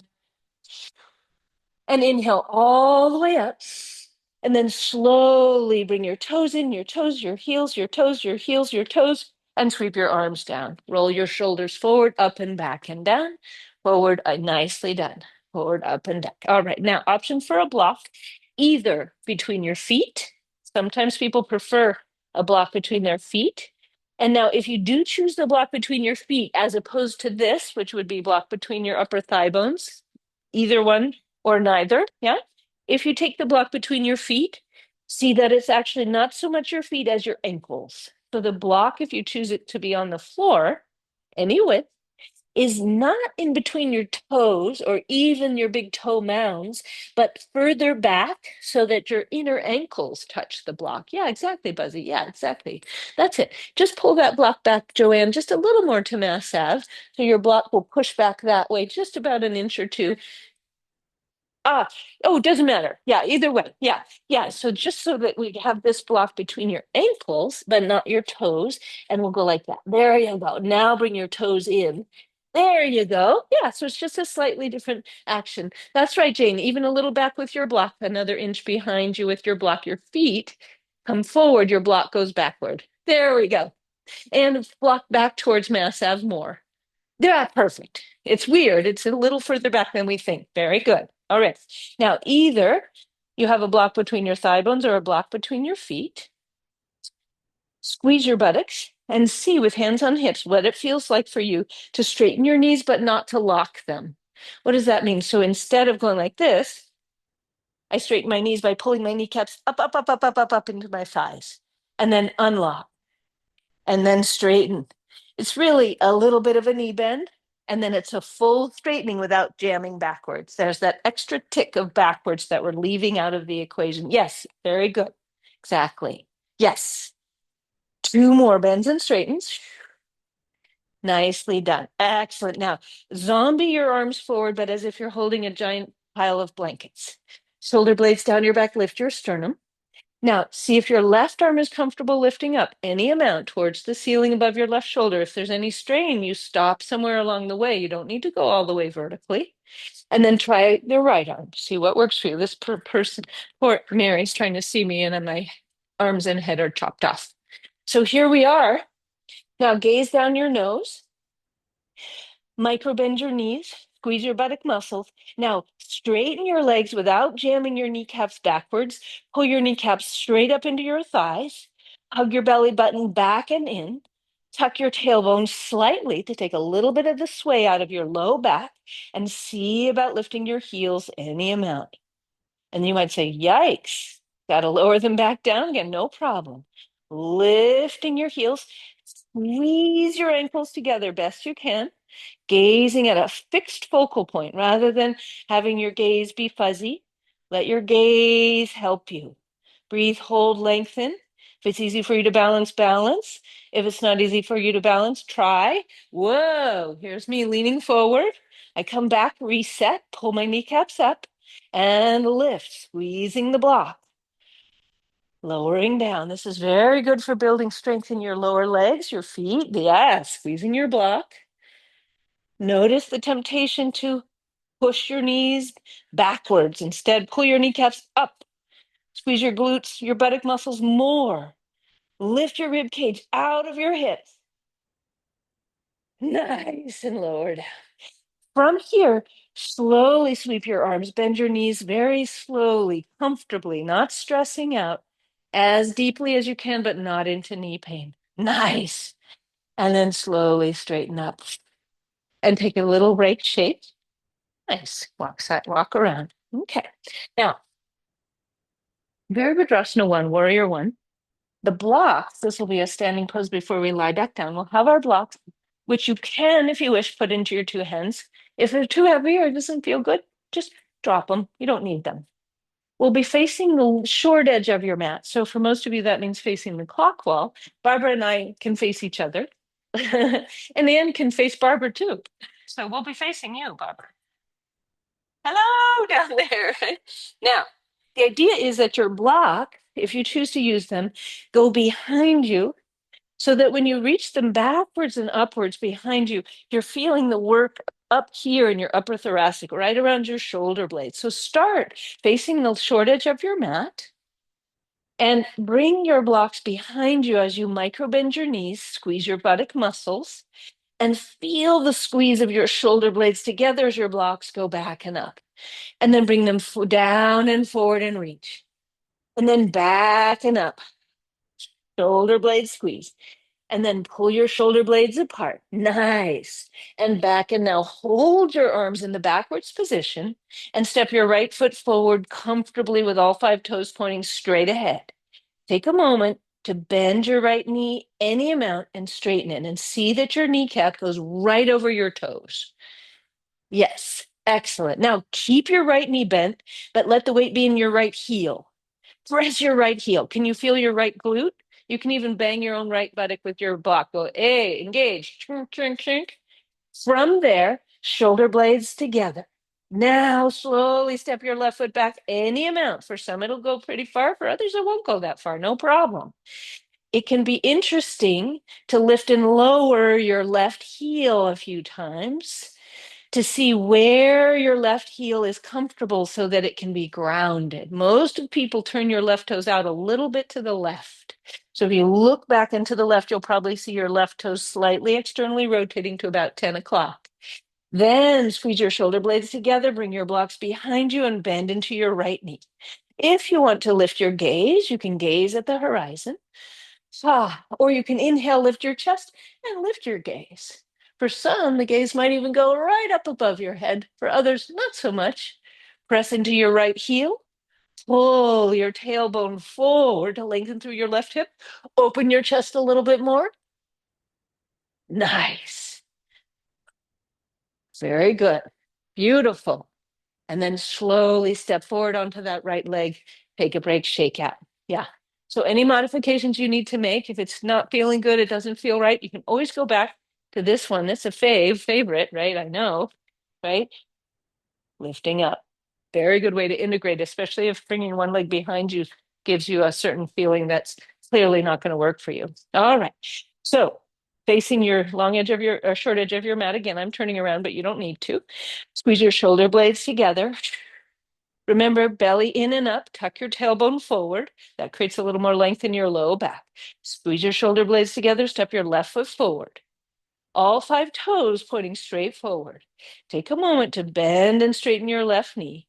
And inhale all the way up. And then slowly bring your toes in, your toes, your heels, your toes, your heels, your toes, and sweep your arms down. Roll your shoulders forward, up and back and down. Forward, nicely done. Forward, up and back. All right, now option for a block, either between your feet. Sometimes people prefer a block between their feet. And now, if you do choose the block between your feet, as opposed to this, which would be block between your upper thigh bones, either one or neither, yeah? If you take the block between your feet, see that it's actually not so much your feet as your ankles. So the block, if you choose it to be on the floor, any width, is not in between your toes or even your big toe mounds, but further back so that your inner ankles touch the block. Yeah, exactly, Buzzy. Yeah, exactly. That's it. Just pull that block back, Joanne, just a little more to Mass Ave. So your block will push back that way, just about an inch or two. Ah, oh, doesn't matter. Yeah, either way. Yeah, yeah. So just so that we have this block between your ankles, but not your toes, and we'll go like that. There you go. Now bring your toes in. There you go. Yeah, so it's just a slightly different action. That's right, Jane. Even a little back with your block, another inch behind you with your block. Your feet come forward, your block goes backward. There we go. And block back towards Mass Ave more. Yeah, perfect. It's weird. It's a little further back than we think. Very good. All right. Now, either you have a block between your thigh bones or a block between your feet. Squeeze your buttocks and see with hands on hips what it feels like for you to straighten your knees, but not to lock them. What does that mean? So instead of going like this, I straighten my knees by pulling my kneecaps up, up, up, up, up, up, up into my thighs, and then unlock, and then straighten. It's really a little bit of a knee bend, and then it's a full straightening without jamming backwards. There's that extra tick of backwards that we're leaving out of the equation. Yes, very good. Exactly. Yes. Two more bends and straightens. Nicely done. Excellent. Now, zombie your arms forward, but as if you're holding a giant pile of blankets. Shoulder blades down your back, lift your sternum. Now, see if your left arm is comfortable lifting up any amount towards the ceiling above your left shoulder. If there's any strain, you stop somewhere along the way. You don't need to go all the way vertically. And then try the right arm. See what works for you. This person, poor Mary's trying to see me, and my arms and head are chopped off. So here we are. Now gaze down your nose. Micro bend your knees, squeeze your buttock muscles. Now straighten your legs without jamming your kneecaps backwards. Pull your kneecaps straight up into your thighs. Hug your belly button back and in. Tuck your tailbone slightly to take a little bit of the sway out of your low back and see about lifting your heels any amount. And you might say, yikes, got to lower them back down again. No problem. Lifting your heels, squeeze your ankles together best you can, gazing at a fixed focal point rather than having your gaze be fuzzy. Let your gaze help you. Breathe, hold, lengthen. If it's easy for you to balance, balance. If it's not easy for you to balance, try. Whoa, here's me leaning forward. I come back, reset, pull my kneecaps up, and lift, squeezing the block. Lowering down. This is very good for building strength in your lower legs, your feet. Yes, squeezing your block. Notice the temptation to push your knees backwards. Instead, pull your kneecaps up. Squeeze your glutes, your buttock muscles more. Lift your rib cage out of your hips. Nice and lower down. From here, slowly sweep your arms, bend your knees very slowly, comfortably, not stressing out, as deeply as you can, but not into knee pain. Nice. And then slowly straighten up and take a little rake shape. Nice. Walk side, walk around. Okay. Now, Virabhadrasana 1, Warrior 1. The blocks, this will be a standing pose before we lie back down. We'll have our blocks, which you can, if you wish, put into your two hands. If they're too heavy or it doesn't feel good, just drop them. You don't need them. We'll be facing the short edge of your mat. So for most of you, that means facing the clock wall. Barbara and I can face each other. And Anne can face Barbara too. So we'll be facing you, Barbara. Hello down there. Now, the idea is that your block, if you choose to use them, go behind you so that when you reach them backwards and upwards behind you, you're feeling the work up here in your upper thoracic, right around your shoulder blades. So start facing the short edge of your mat and bring your blocks behind you as you micro bend your knees, squeeze your buttock muscles, and feel the squeeze of your shoulder blades together as your blocks go back and up. And then bring them down and forward and reach. And then back and up. Shoulder blades squeeze. And then pull your shoulder blades apart. Nice. And back. And now hold your arms in the backwards position and step your right foot forward comfortably with all five toes pointing straight ahead. Take a moment to bend your right knee any amount and straighten it and see that your kneecap goes right over your toes. Yes, excellent. Now keep your right knee bent, but let the weight be in your right heel. Press your right heel. Can you feel your right glute? You can even bang your own right buttock with your block. Go, hey, engage. Chink, chink, chink. From there, shoulder blades together. Now slowly step your left foot back any amount. For some, it'll go pretty far. For others, it won't go that far. No problem. It can be interesting to lift and lower your left heel a few times to see where your left heel is comfortable so that it can be grounded. Most of people turn your left toes out a little bit to the left. So if you look back into the left, you'll probably see your left toes slightly externally rotating to about 10 o'clock. Then squeeze your shoulder blades together, bring your blocks behind you, and bend into your right knee. If you want to lift your gaze, you can gaze at the horizon. Or you can inhale, lift your chest, and lift your gaze. For some, the gaze might even go right up above your head. For others, not so much. Press into your right heel. Pull your tailbone forward to lengthen through your left hip. Open your chest a little bit more. Nice. Very good. Beautiful. And then slowly step forward onto that right leg. Take a break, shake out. Yeah. So any modifications you need to make, if it's not feeling good, it doesn't feel right, you can always go back to this one. That's a favorite, right? I know, right? Lifting up. Very good way to integrate, especially if bringing one leg behind you gives you a certain feeling that's clearly not going to work for you. All right. So facing your long edge of your or short edge of your mat again, I'm turning around, but you don't need to. Squeeze your shoulder blades together. Remember, belly in and up, tuck your tailbone forward. That creates a little more length in your low back. Squeeze your shoulder blades together, step your left foot forward. All 5 toes pointing straight forward. Take a moment to bend and straighten your left knee.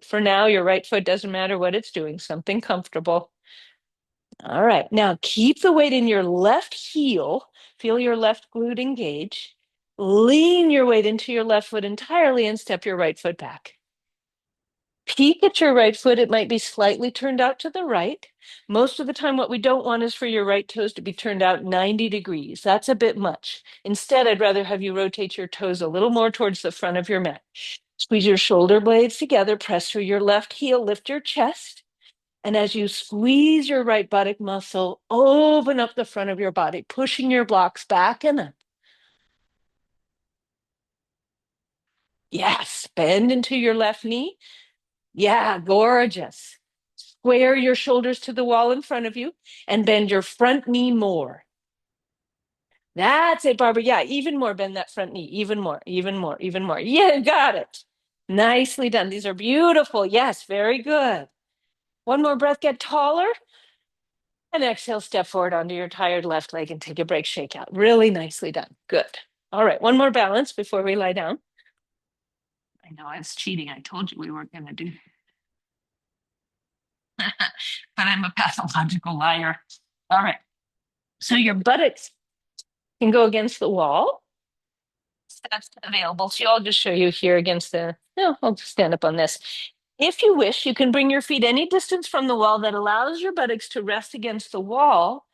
For now, your right foot doesn't matter what it's doing, something comfortable. All right, now keep the weight in your left heel. Feel your left glute engage. Lean your weight into your left foot entirely and step your right foot back. Peek at your right foot. It might be slightly turned out to the right. Most of the time, what we don't want is for your right toes to be turned out 90 degrees. That's a bit much. Instead, I'd rather have you rotate your toes a little more towards the front of your mat. Squeeze your shoulder blades together, press through your left heel, lift your chest. And as you squeeze your right buttock muscle, open up the front of your body, pushing your blocks back and up. Yes, bend into your left knee. Yeah, gorgeous. Square your shoulders to the wall in front of you and bend your front knee more. That's it, Barbara. Yeah, even more. Bend that front knee. Even more, even more, even more. Yeah, got it. Nicely done. These are beautiful. Yes, very good. One more breath. Get taller. And exhale, step forward onto your tired left leg and take a break, shake out. Really nicely done. Good. All right, one more balance before we lie down. I know I was cheating. I told you we weren't going to do but I'm a pathological liar. All right. So your buttocks can go against the wall. That's available. So I'll just show you here against the, no, I'll just stand up on this. If you wish, you can bring your feet any distance from the wall that allows your buttocks to rest against the wall.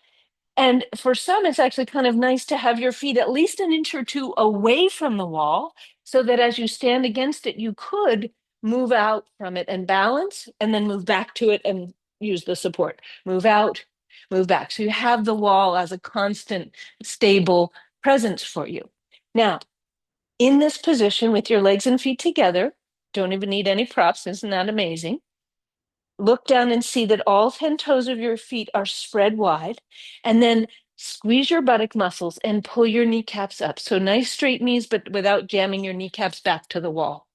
And for some, it's actually kind of nice to have your feet at least an inch or two away from the wall so that as you stand against it, you could move out from it and balance and then move back to it and use the support. Move out, move back. So you have the wall as a constant, stable presence for you. Now, in this position with your legs and feet together, don't even need any props. Isn't that amazing? Look down and see that all 10 toes of your feet are spread wide. And then squeeze your buttock muscles and pull your kneecaps up. So nice straight knees, but without jamming your kneecaps back to the wall.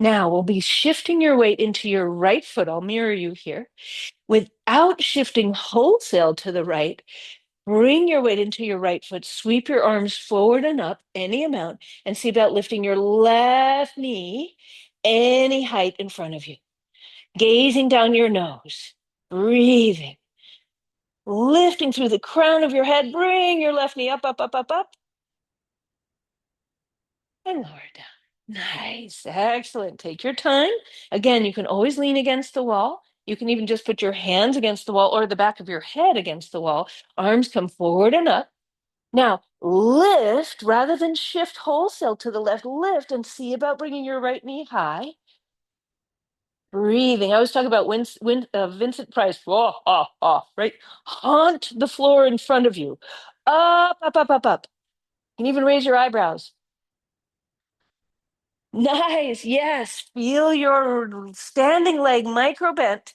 Now we'll be shifting your weight into your right foot. I'll mirror you here. Without shifting wholesale to the right, bring your weight into your right foot. Sweep your arms forward and up any amount and see about lifting your left knee any height in front of you. Gazing down your nose, breathing, lifting through the crown of your head. Bring your left knee up, up, up, up, up, and lower down. Nice. Excellent. Take your time. Again, you can always lean against the wall. You can even just put your hands against the wall or the back of your head against the wall. Arms come forward and up. Now, lift rather than shift wholesale to the left. Lift and see about bringing your right knee high. Breathing. I always talk about Vincent Price. Oh, oh, oh, right? Haunt the floor in front of you. Up, up, up, up, up. You can even raise your eyebrows. Nice. Yes. Feel your standing leg micro bent.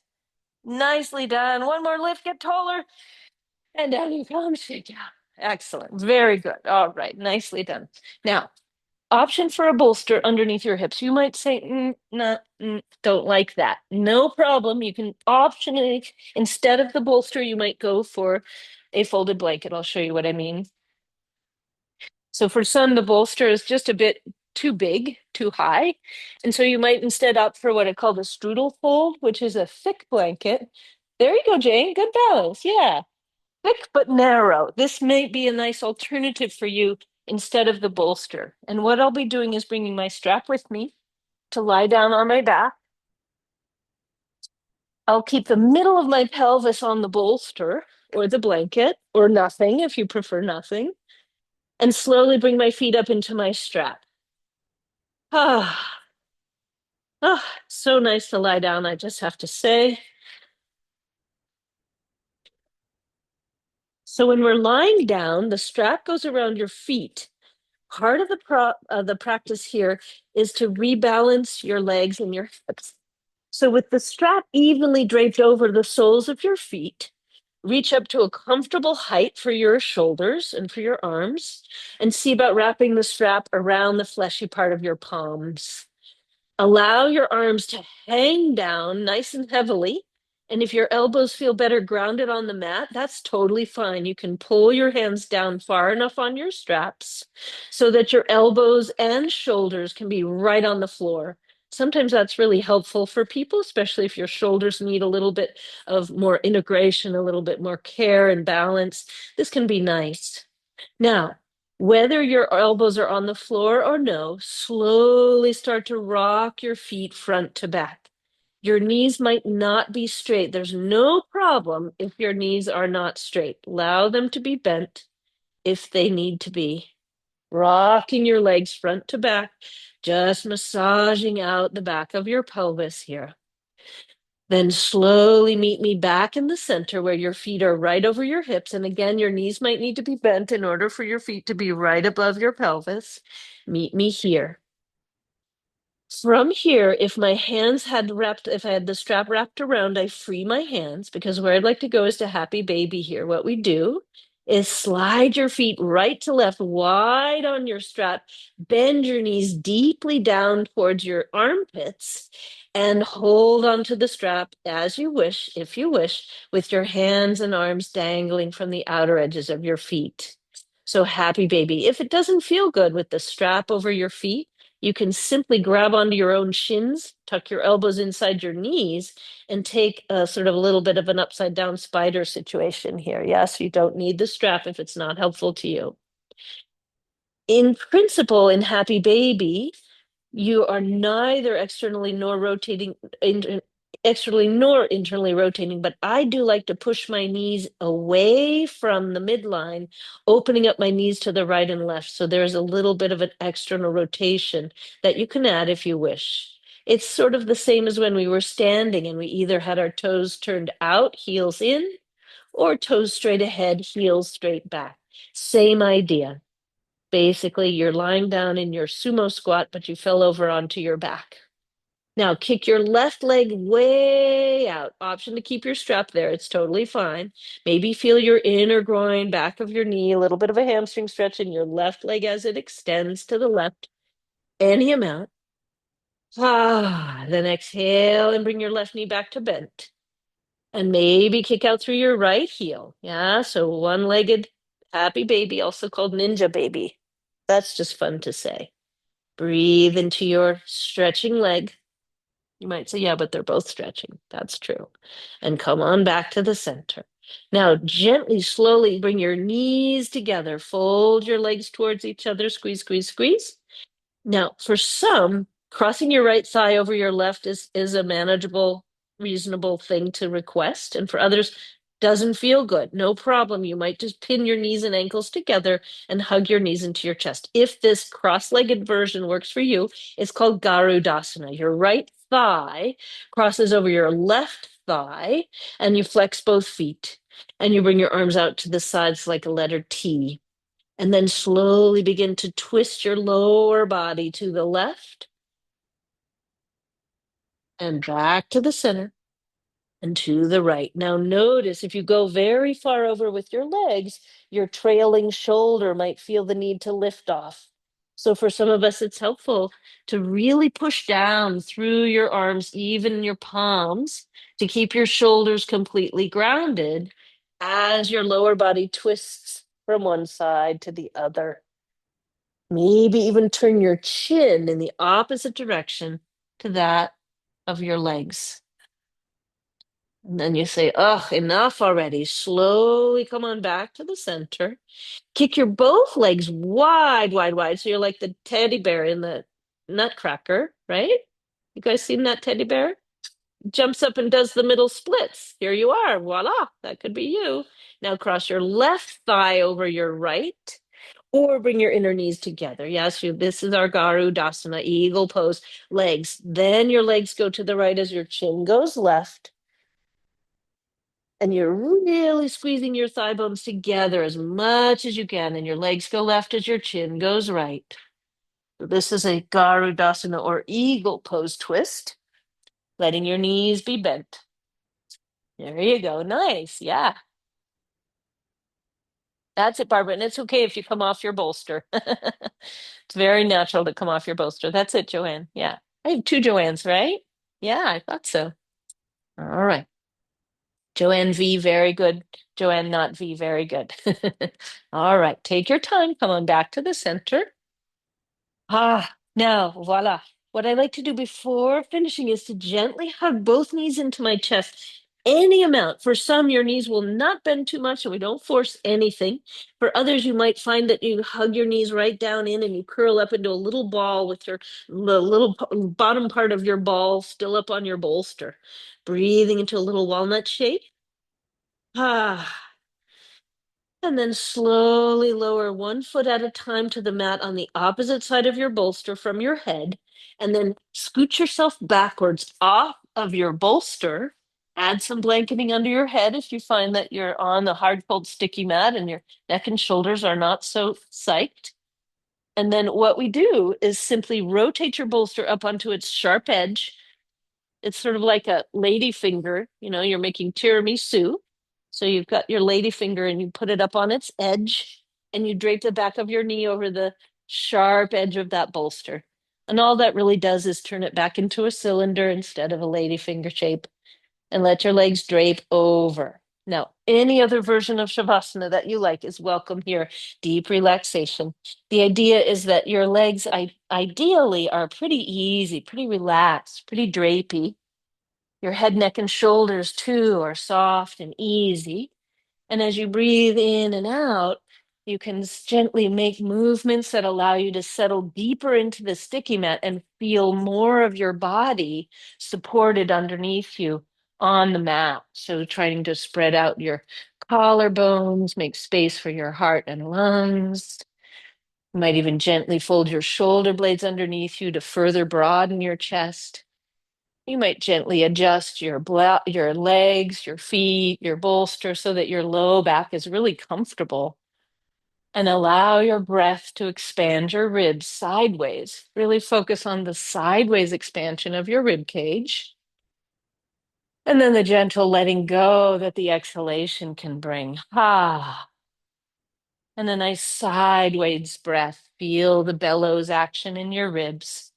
Nicely done. One more lift. Get taller. And down you come. Shake out. Excellent. Very good. All right. Nicely done. Now, option for a bolster underneath your hips. You might say, no, don't like that. No problem. You can optionally, instead of the bolster, you might go for a folded blanket. I'll show you what I mean. So for some, the bolster is just a bit too big, too high. And so you might instead opt for what I call the strudel fold, which is a thick blanket. There you go, Jane. Good balance. Yeah. Thick but narrow. This may be a nice alternative for you instead of the bolster. And what I'll be doing is bringing my strap with me to lie down on my back. I'll keep the middle of my pelvis on the bolster or the blanket or nothing if you prefer nothing, and slowly bring my feet up into my strap. Ah, ah, so nice to lie down, I just have to say. So when we're lying down, the strap goes around your feet. Part of the practice here is to rebalance your legs and your hips. So with the strap evenly draped over the soles of your feet, reach up to a comfortable height for your shoulders and for your arms, and see about wrapping the strap around the fleshy part of your palms. Allow your arms to hang down nice and heavily. And if your elbows feel better grounded on the mat, that's totally fine. You can pull your hands down far enough on your straps so that your elbows and shoulders can be right on the floor. Sometimes that's really helpful for people, especially if your shoulders need a little bit of more integration, a little bit more care and balance. This can be nice. Now, whether your elbows are on the floor or no, slowly start to rock your feet front to back. Your knees might not be straight. There's no problem if your knees are not straight. Allow them to be bent if they need to be. Rocking your legs front to back, just massaging out the back of your pelvis here. Then slowly meet me back in the center where your feet are right over your hips. And again, your knees might need to be bent in order for your feet to be right above your pelvis. Meet me here. From here, if my hands had wrapped, if I had the strap wrapped around, I free my hands because where I'd like to go is to happy baby here. What we do is slide your feet right to left, wide on your strap, bend your knees deeply down towards your armpits, and hold onto the strap as you wish, if you wish, with your hands and arms dangling from the outer edges of your feet. So happy baby. If it doesn't feel good with the strap over your feet, you can simply grab onto your own shins, tuck your elbows inside your knees, and take a sort of a little bit of an upside down spider situation here. Yes, you don't need the strap if it's not helpful to you. In principle, in Happy Baby, you are neither externally nor externally nor internally rotating, but I do like to push my knees away from the midline, opening up my knees to the right and left. So there's a little bit of an external rotation that you can add if you wish. It's sort of the same as when we were standing and we either had our toes turned out, heels in, or toes straight ahead, heels straight back. Same idea. Basically, you're lying down in your sumo squat, but you fell over onto your back. Now, kick your left leg way out. Option to keep your strap there. It's totally fine. Maybe feel your inner groin, back of your knee, a little bit of a hamstring stretch in your left leg as it extends to the left. Any amount. Then exhale and bring your left knee back to bent. And maybe kick out through your right heel. Yeah, so one-legged happy baby, also called ninja baby. That's just fun to say. Breathe into your stretching leg. You might say, yeah, but they're both stretching. That's true. And come on back to the center. Now, gently, slowly bring your knees together. Fold your legs towards each other. Squeeze, squeeze, squeeze. Now, for some, crossing your right thigh over your left is a manageable, reasonable thing to request. And for others, doesn't feel good. No problem. You might just pin your knees and ankles together and hug your knees into your chest. If this cross-legged version works for you, it's called Garudasana. Your right thigh crosses over your left thigh, and you flex both feet. And you bring your arms out to the sides like a letter T. And then slowly begin to twist your lower body to the left and back to the center and to the right. Now, notice if you go very far over with your legs, your trailing shoulder might feel the need to lift off. So, for some of us, it's helpful to really push down through your arms, even your palms, to keep your shoulders completely grounded. as your lower body twists from one side to the other. Maybe even turn your chin in the opposite direction to that of your legs. And then you say, ugh, enough already. Slowly come on back to the center. Kick your both legs wide, wide, wide. So you're like the teddy bear in the Nutcracker, right? You guys seen that teddy bear? Jumps up and does the middle splits. Here you are. Voila. That could be you. Now cross your left thigh over your right, or bring your inner knees together. Yes, this is our Garudasana, eagle pose. Legs. Then your legs go to the right as your chin goes left. And you're really squeezing your thigh bones together as much as you can. And your legs go left as your chin goes right. So this is a Garudasana or eagle pose twist, letting your knees be bent. There you go. Nice. Yeah. That's it, Barbara. And it's okay if you come off your bolster. It's very natural to come off your bolster. That's it, Joanne. Yeah. I have two Joannes, right? Yeah, I thought so. All right. Joanne V, very good. Joanne not V, very good. All right. Take your time. Come on back to the center. Now, voila. What I like to do before finishing is to gently hug both knees into my chest. Any amount. For some, your knees will not bend too much, so we don't force anything. For others, you might find that you hug your knees right down in and you curl up into a little ball with the little bottom part of your ball still up on your bolster. Breathing into a little walnut shape. Ah. And then slowly lower one foot at a time to the mat on the opposite side of your bolster from your head. And then scoot yourself backwards off of your bolster. Add some blanketing under your head if you find that you're on the hard, cold, sticky mat and your neck and shoulders are not so psyched. And then what we do is simply rotate your bolster up onto its sharp edge. It's sort of like a lady finger, you're making tiramisu. So you've got your lady finger and you put it up on its edge and you drape the back of your knee over the sharp edge of that bolster. And all that really does is turn it back into a cylinder instead of a lady finger shape and let your legs drape over. Now, any other version of Shavasana that you like is welcome here. Deep relaxation. The idea is that your legs ideally are pretty easy, pretty relaxed, pretty drapey. Your head, neck, and shoulders too are soft and easy. And as you breathe in and out, you can gently make movements that allow you to settle deeper into the sticky mat and feel more of your body supported underneath you on the mat. So trying to spread out your collarbones, make space for your heart and lungs. You might even gently fold your shoulder blades underneath you to further broaden your chest. You might gently adjust your legs, your feet, your bolster so that your low back is really comfortable. And allow your breath to expand your ribs sideways. Really focus on the sideways expansion of your rib cage. And then the gentle letting go that the exhalation can bring. And a nice sideways breath. Feel the bellows action in your ribs.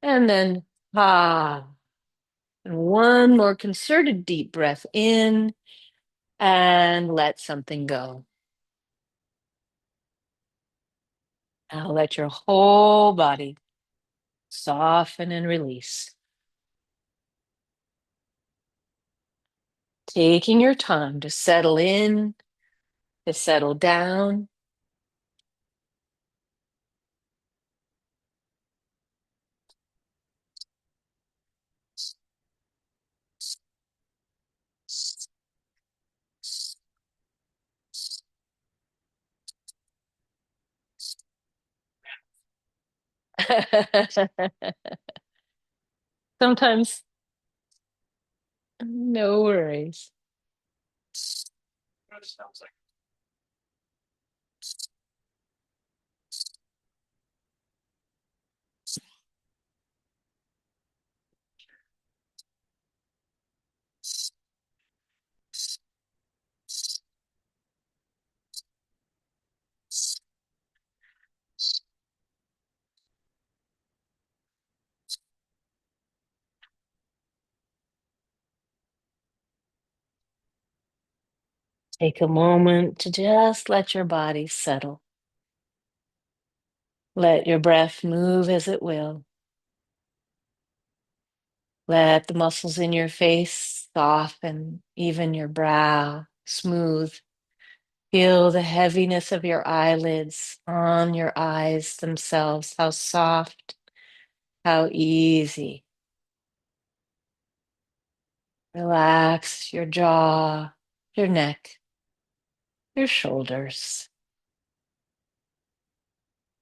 And then And one more concerted deep breath in and let something go. Now let your whole body soften and release. Taking your time to settle in, to settle down. Sometimes, no worries. Take a moment to just let your body settle. Let your breath move as it will. Let the muscles in your face soften, even your brow smooth. Feel the heaviness of your eyelids on your eyes themselves. How soft, how easy. Relax your jaw, your neck, your shoulders.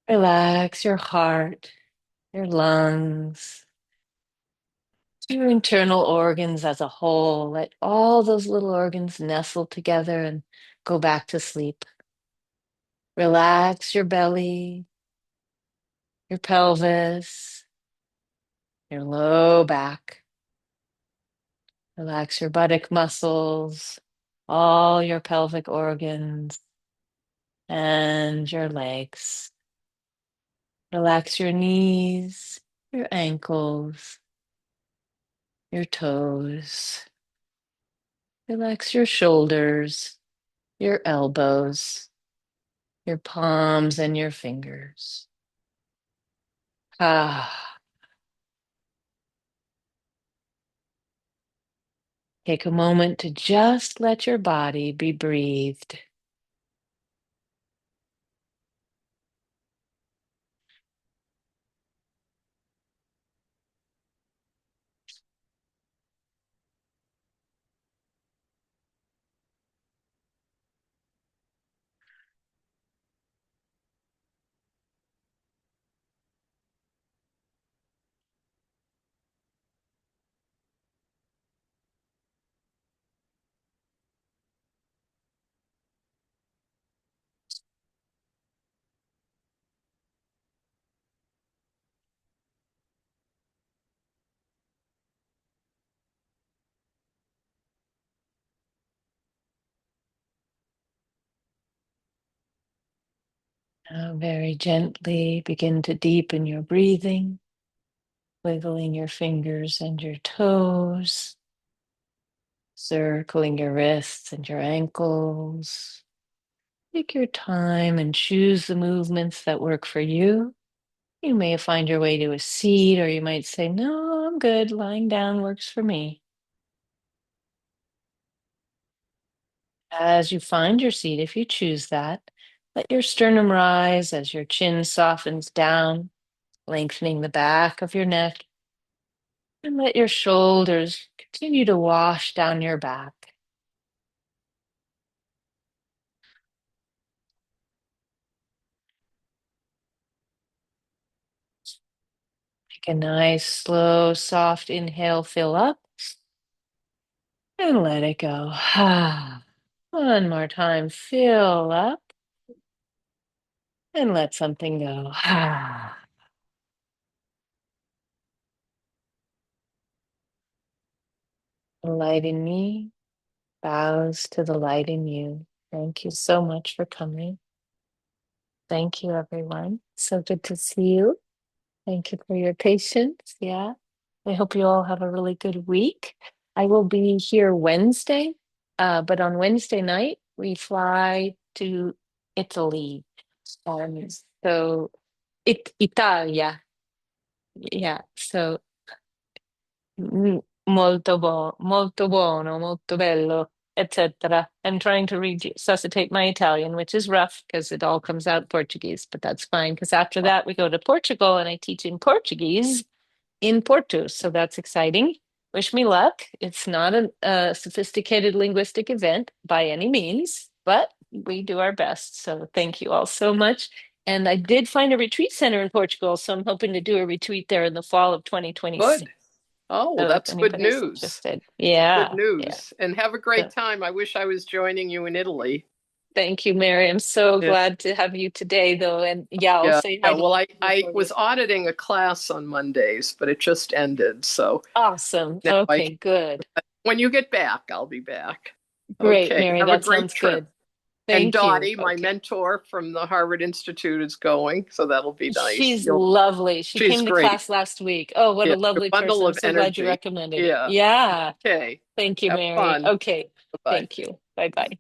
Relax your heart, your lungs, your internal organs as a whole. Let all those little organs nestle together and go back to sleep. Relax your belly, your pelvis, your low back. Relax your buttock muscles, all your pelvic organs, and your legs. Relax your knees, your ankles, your toes. Relax your shoulders, your elbows, your palms, and your fingers. Ah, take a moment to just let your body be breathed. Now, very gently begin to deepen your breathing, wiggling your fingers and your toes, circling your wrists and your ankles. Take your time and choose the movements that work for you. You may find your way to a seat, or you might say, no, I'm good. Lying down works for me. As you find your seat, if you choose that, let your sternum rise as your chin softens down, lengthening the back of your neck, and let your shoulders continue to wash down your back. Take a nice, slow, soft inhale, fill up, and let it go. One more time, fill up, and let something go. The light in me bows to the light in you. Thank you so much for coming. Thank you, everyone. So good to see you. Thank you for your patience. Yeah. I hope you all have a really good week. I will be here Wednesday, but on Wednesday night, we fly to Italy. Um, so, Italia. Yeah. So, molto buono, molto bello, etc. I'm trying to resuscitate my Italian, which is rough because it all comes out Portuguese, but that's fine because after that we go to Portugal and I teach in Portuguese in Porto. So that's exciting. Wish me luck. It's not a sophisticated linguistic event by any means, but we do our best. So thank you all so much. And I did find a retreat center in Portugal, so I'm hoping to do a retreat there in the fall of 2026. Good. Oh, well, So if that's good anybody's news. interested, Good yeah. news. And have a So great time. I wish I was joining you in Italy. thank you, Mary. I'm so Yeah. glad to have you today, though. And yeah, I'll Yeah. say Yeah. hi to Well, you I for you. was auditing a class on Mondays, but it just ended. So Awesome. now I Okay, can, good. when you get back, I'll be back. Great, Okay. Mary. Have a That great sounds trip. good. And Thank you. Dottie, my Okay. mentor from the Harvard Institute, is going. So that'll be nice. She's lovely. She She's came to great. class last week. Oh, what Yeah. a A lovely bundle person. I'm of so glad you energy. recommended it. Yeah. Yeah. Okay. Thank you, Have Mary. fun. Okay. Bye. Thank you. Bye bye.